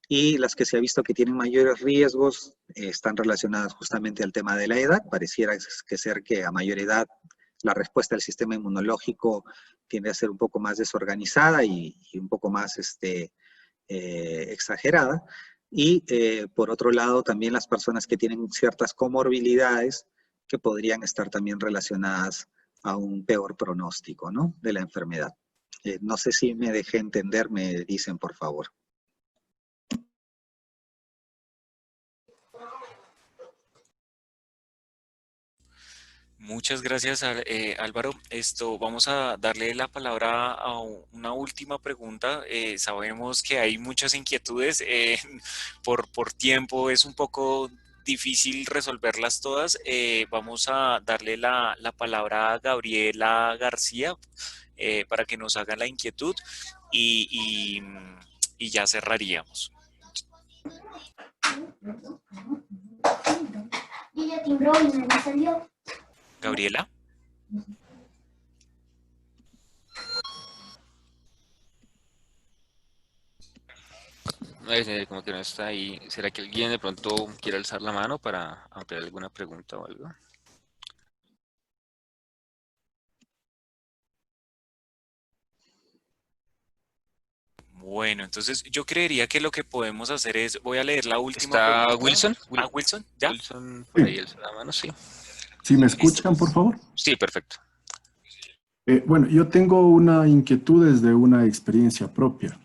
y las que se ha visto que tienen mayores riesgos están relacionadas justamente al tema de la edad. Pareciera que ser que a mayor edad la respuesta del sistema inmunológico tiende a ser un poco más desorganizada y un poco más exagerada. Y por otro lado, también las personas que tienen ciertas comorbilidades que podrían estar también relacionadas a un peor pronóstico, ¿no?, de la enfermedad. No sé si me dejé entender, me dicen por favor. Muchas gracias, Álvaro. Vamos a darle la palabra a una última pregunta. Sabemos que hay muchas inquietudes. Por tiempo es un poco difícil resolverlas todas. Vamos a darle la palabra a Gabriela García para que nos haga la inquietud y ya cerraríamos. Y ya timbró y me salió. Gabriela. Como que no está ahí. ¿Será que alguien de pronto quiere alzar la mano para ampliar alguna pregunta o algo? Bueno, entonces yo creería que lo que podemos hacer es, voy a leer la última ¿Está pregunta. Wilson? Wilson, ¿ya? Wilson, por ahí alza la mano, sí. ¿Sí me escuchan, por favor? Sí, perfecto. Bueno, yo tengo una inquietud desde una experiencia propia.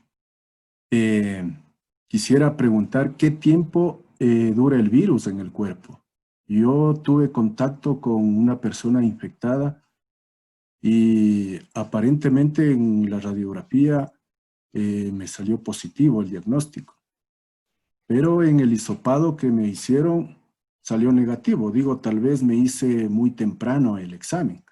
Quisiera preguntar qué tiempo dura el virus en el cuerpo. Yo tuve contacto con una persona infectada y aparentemente en la radiografía me salió positivo el diagnóstico. Pero en el hisopado que me hicieron salió negativo. Digo, tal vez me hice muy temprano el examen.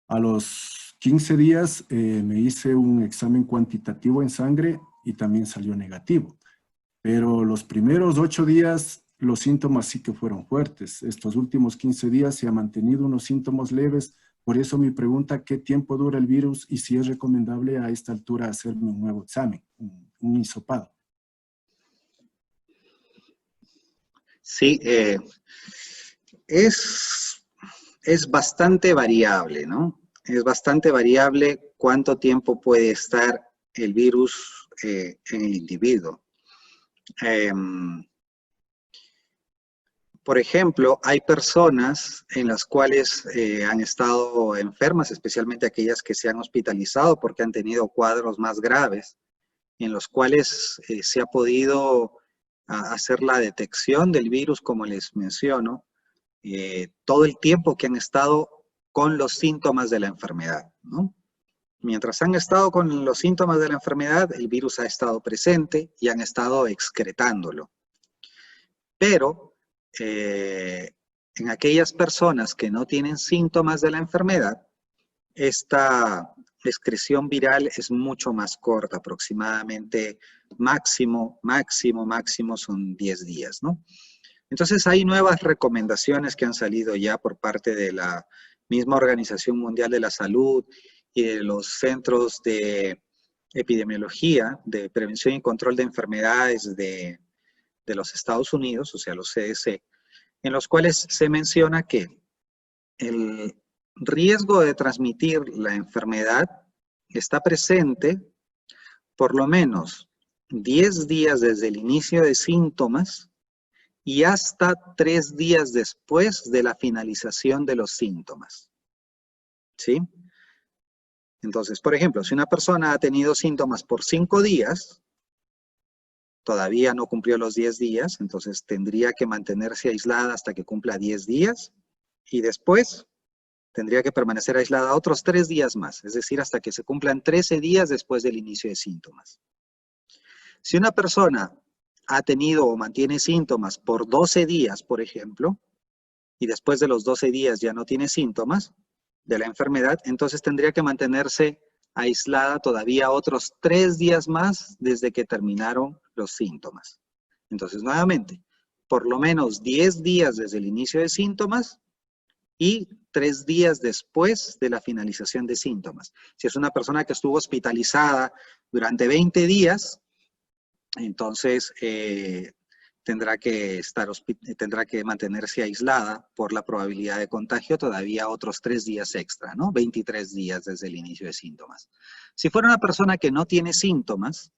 A los 15 días me hice un examen cuantitativo en sangre y también salió negativo. Pero los primeros 8 días los síntomas sí que fueron fuertes. Estos últimos 15 días se han mantenido unos síntomas leves. Por eso mi pregunta, ¿qué tiempo dura el virus y si es recomendable a esta altura hacerme un nuevo examen, un hisopado? Sí, es bastante variable, ¿no? Es bastante variable cuánto tiempo puede estar el virus en el individuo. Por ejemplo, hay personas en las cuales han estado enfermas, especialmente aquellas que se han hospitalizado porque han tenido cuadros más graves, en los cuales se ha podido hacer la detección del virus, como les menciono, todo el tiempo que han estado con los síntomas de la enfermedad, ¿no? Mientras han estado con los síntomas de la enfermedad, el virus ha estado presente y han estado excretándolo. Pero en aquellas personas que no tienen síntomas de la enfermedad, esta excreción viral es mucho más corta, aproximadamente máximo son 10 días, ¿no? Entonces hay nuevas recomendaciones que han salido ya por parte de la misma Organización Mundial de la Salud y de los centros de epidemiología, de prevención y control de enfermedades de los Estados Unidos, o sea, los CDC, en los cuales se menciona que el riesgo de transmitir la enfermedad está presente por lo menos 10 días desde el inicio de síntomas y hasta 3 días después de la finalización de los síntomas. ¿Sí? Entonces, por ejemplo, si una persona ha tenido síntomas por 5 días, todavía no cumplió los 10 días, entonces tendría que mantenerse aislada hasta que cumpla 10 días y después tendría que permanecer aislada otros 3 días más, es decir, hasta que se cumplan 13 días después del inicio de síntomas. Si una persona ha tenido o mantiene síntomas por 12 días, por ejemplo, y después de los 12 días ya no tiene síntomas de la enfermedad, entonces tendría que mantenerse aislada todavía otros 3 días más desde que terminaron los síntomas. Entonces, nuevamente, por lo menos 10 días desde el inicio de síntomas y 3 días después de la finalización de síntomas. Si es una persona que estuvo hospitalizada durante 20 días, entonces tendrá que mantenerse aislada por la probabilidad de contagio todavía otros 3 días extra, ¿no? 23 días desde el inicio de síntomas. Si fuera una persona que no tiene síntomas,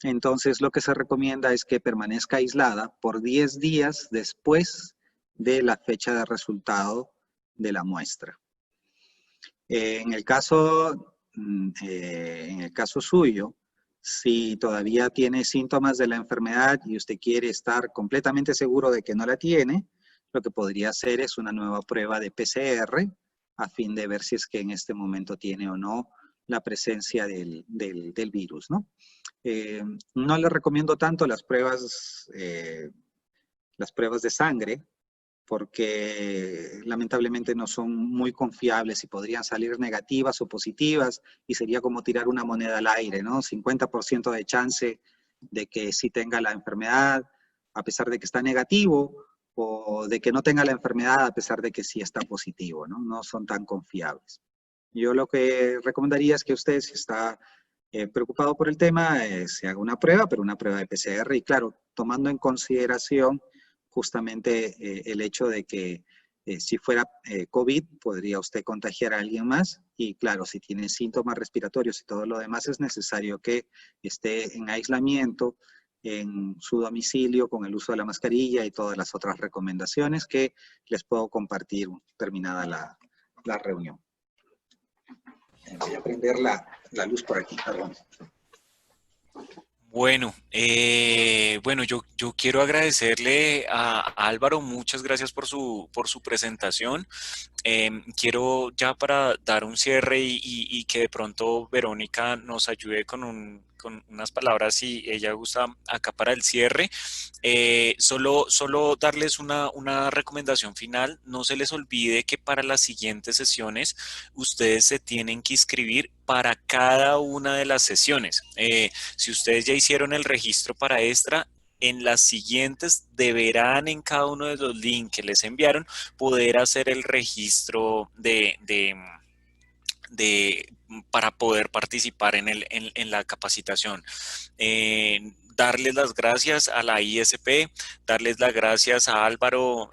entonces lo que se recomienda es que permanezca aislada por 10 días después de la fecha de resultado de la muestra. En el caso suyo, si todavía tiene síntomas de la enfermedad y usted quiere estar completamente seguro de que no la tiene, lo que podría hacer es una nueva prueba de PCR a fin de ver si es que en este momento tiene o no la presencia del virus, ¿no? No le recomiendo tanto las pruebas de sangre, porque lamentablemente no son muy confiables y podrían salir negativas o positivas y sería como tirar una moneda al aire, ¿no? 50% de chance de que sí tenga la enfermedad a pesar de que está negativo o de que no tenga la enfermedad a pesar de que sí está positivo, ¿no? No son tan confiables. Yo lo que recomendaría es que usted, si está preocupado por el tema, se haga una prueba, pero una prueba de PCR y claro, tomando en consideración justamente el hecho de que si fuera COVID, podría usted contagiar a alguien más y claro, si tiene síntomas respiratorios y todo lo demás, es necesario que esté en aislamiento en su domicilio con el uso de la mascarilla y todas las otras recomendaciones que les puedo compartir terminada la reunión. Voy a prender la luz por aquí, perdón. Bueno, yo quiero agradecerle a Álvaro, muchas gracias por su presentación. Quiero ya para dar un cierre y que de pronto Verónica nos ayude con unas palabras si ella gusta acá para el cierre. Solo darles una recomendación final. No se les olvide que para las siguientes sesiones ustedes se tienen que inscribir para cada una de las sesiones. Si ustedes ya hicieron el registro para Extra, en las siguientes deberán en cada uno de los links que les enviaron poder hacer el registro para poder participar en la capacitación. Darles las gracias a la ISP, darles las gracias a Álvaro,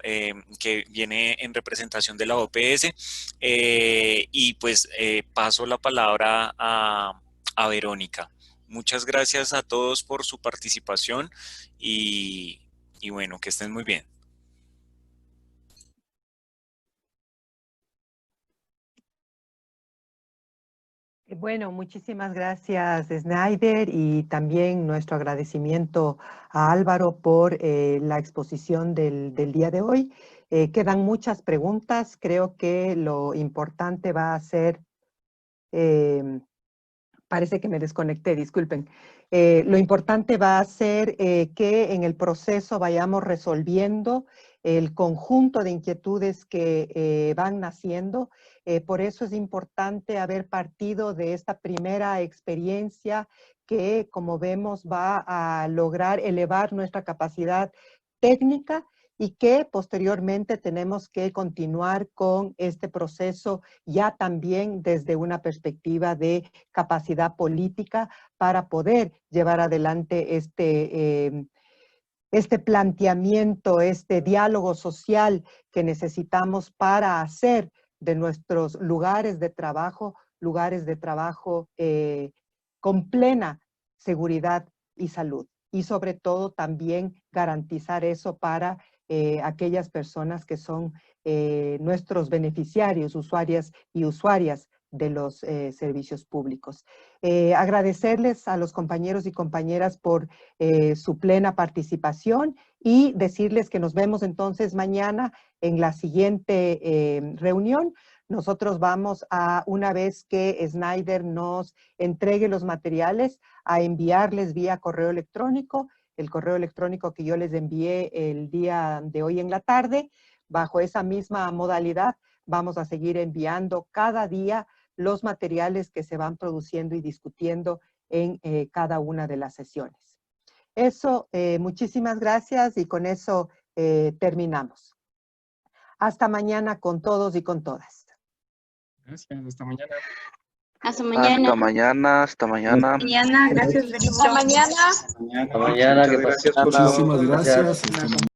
que viene en representación de la OPS, y pues paso la palabra a Verónica. Muchas gracias a todos por su participación y bueno, que estén muy bien. Bueno, muchísimas gracias, Snyder, y también nuestro agradecimiento a Álvaro por la exposición del día de hoy. Quedan muchas preguntas. Creo que lo importante va a ser, parece que me desconecté, disculpen. Lo importante va a ser que en el proceso vayamos resolviendo el conjunto de inquietudes que van naciendo. Por eso es importante haber partido de esta primera experiencia que, como vemos, va a lograr elevar nuestra capacidad técnica y que posteriormente tenemos que continuar con este proceso ya también desde una perspectiva de capacidad política para poder llevar adelante este planteamiento, este diálogo social que necesitamos para hacer de nuestros lugares de trabajo lugares de trabajo con plena seguridad y salud. Y sobre todo también garantizar eso para aquellas personas que son nuestros beneficiarios, usuarias y usuarias de los servicios públicos. Agradecerles a los compañeros y compañeras por su plena participación y decirles que nos vemos entonces mañana en la siguiente reunión. Nosotros vamos a, una vez que Snyder nos entregue los materiales, a enviarles vía correo electrónico, el correo electrónico que yo les envié el día de hoy en la tarde. Bajo esa misma modalidad vamos a seguir enviando cada día los materiales que se van produciendo y discutiendo en cada una de las sesiones. Eso, muchísimas gracias y con eso terminamos. Hasta mañana con todos y con todas. Gracias, hasta mañana. Hasta mañana. Hasta mañana, hasta mañana. Mañana, gracias, Benito. Hasta mañana. Mañana, Hasta mañana, muchas que gracias pasen por nada. su Muchísimas gracias.